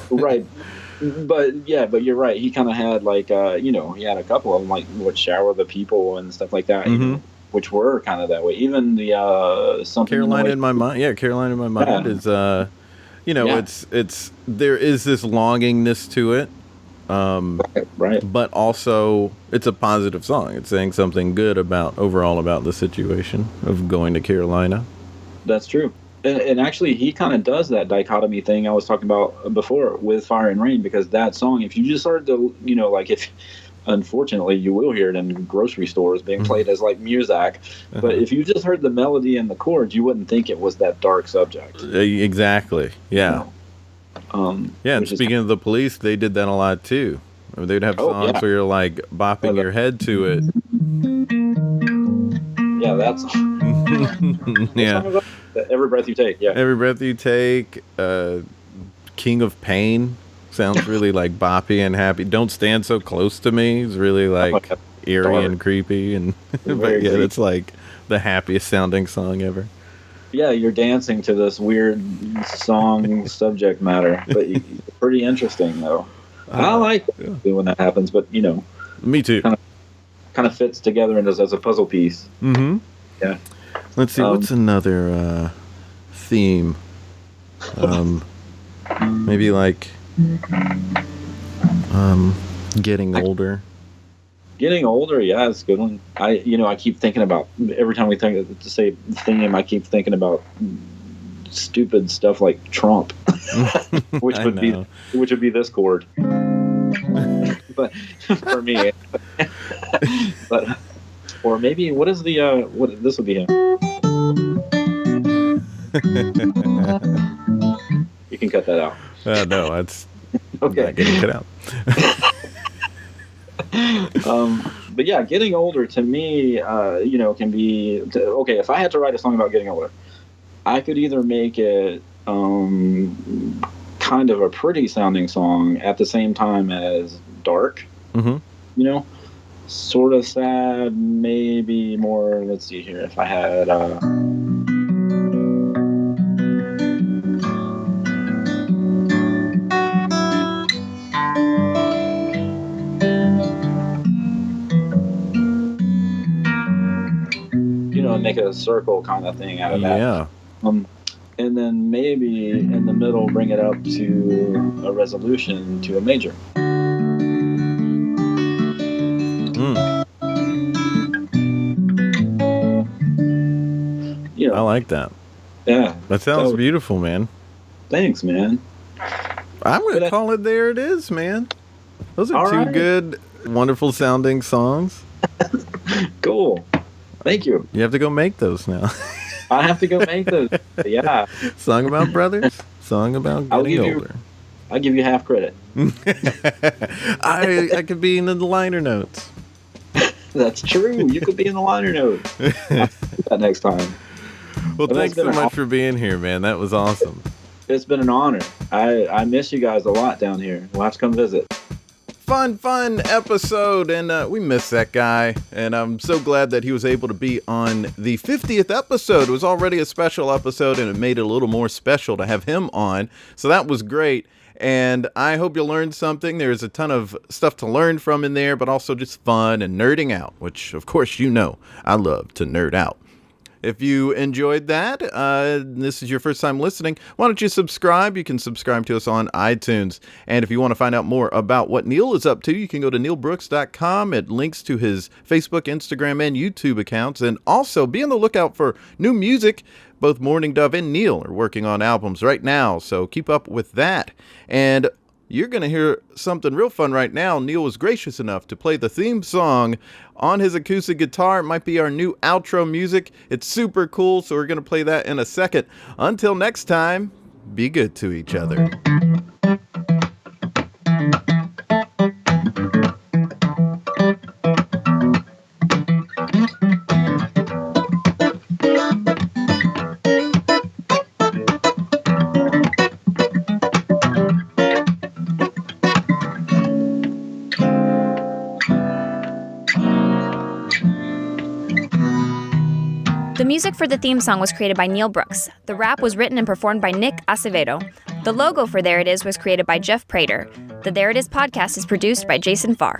right. But you're right. He kind of had like he had a couple of them like what Shower the People and stuff like that, which were kind of that way. Even the something Carolina in My Mind. Yeah, Carolina in My Mind is it's there is this longingness to it. Right. But also, it's a positive song. It's saying something good overall about the situation of going to Carolina. That's true. And actually, he kind of does that dichotomy thing I was talking about before with Fire and Rain, because that song, if you just started to, unfortunately, you will hear it in grocery stores being played as like music. But if you just heard the melody and the chords, you wouldn't think it was that dark subject. Exactly. Yeah. And speaking of the Police, they did that a lot too. They'd have songs where you're like bopping your head to it. Yeah, that's Every Breath You Take. Yeah, Every Breath You Take. King of Pain sounds really like boppy and happy. Don't Stand So Close to Me is really like eerie and creepy, and but it's like the happiest sounding song ever. Yeah, you're dancing to this weird song subject matter, but pretty interesting though. I like when that happens, but me too. Kind of fits together and as a puzzle piece. Mm-hmm. Yeah. Let's see, what's another theme? Maybe like getting older. Getting older, yeah, it's a good one. I keep thinking about every time we think to say theme, I keep thinking about stupid stuff like Trump, which would be this chord. But for me, but or maybe what is the what this would be him. You can cut that out. No, it's okay. Not getting cut out. But yeah, getting older to me, can be okay. If I had to write a song about getting older, I could either make it kind of a pretty sounding song at the same time as dark, sort of sad, maybe more. Let's see here. If I had. Make a circle kind of thing out of that. Yeah. And then maybe in the middle bring it up to a resolution to a major. I like that. Yeah. That sounds beautiful, man. Thanks, man. I'm going to call it There It Is, man. Those are two good, wonderful sounding songs. Cool. Thank you. You have to go make those now. I have to go make those. Yeah. Song about brothers. Song about getting older. I'll give you half credit. I could be in the liner notes. That's true. You could be in the liner notes. I'll do that next time. Well, thanks so much for being here, man. That was awesome. It's been an honor. I miss you guys a lot down here. We'll have to come visit. Fun episode, and we missed that guy, and I'm so glad that he was able to be on the 50th episode. It was already a special episode, and it made it a little more special to have him on, so that was great, and I hope you learned something. There's a ton of stuff to learn from in there, but also just fun and nerding out, which, of course, you know I love to nerd out. If you enjoyed that, this is your first time listening, why don't you subscribe? You can subscribe to us on iTunes. And if you want to find out more about what Niel is up to, you can go to nielbrooks.com. It links to his Facebook, Instagram, and YouTube accounts. And also be on the lookout for new music. Both Morning Dove and Niel are working on albums right now, so keep up with that. And you're going to hear something real fun right now. Niel was gracious enough to play the theme song on his acoustic guitar. It might be our new outro music. It's super cool, so we're going to play that in a second. Until next time, be good to each other. The music for the theme song was created by Niel Brooks. The rap was written and performed by Nick Acevedo. The logo for There It Is was created by Jeff Prater. The There It Is podcast is produced by Jason Farr.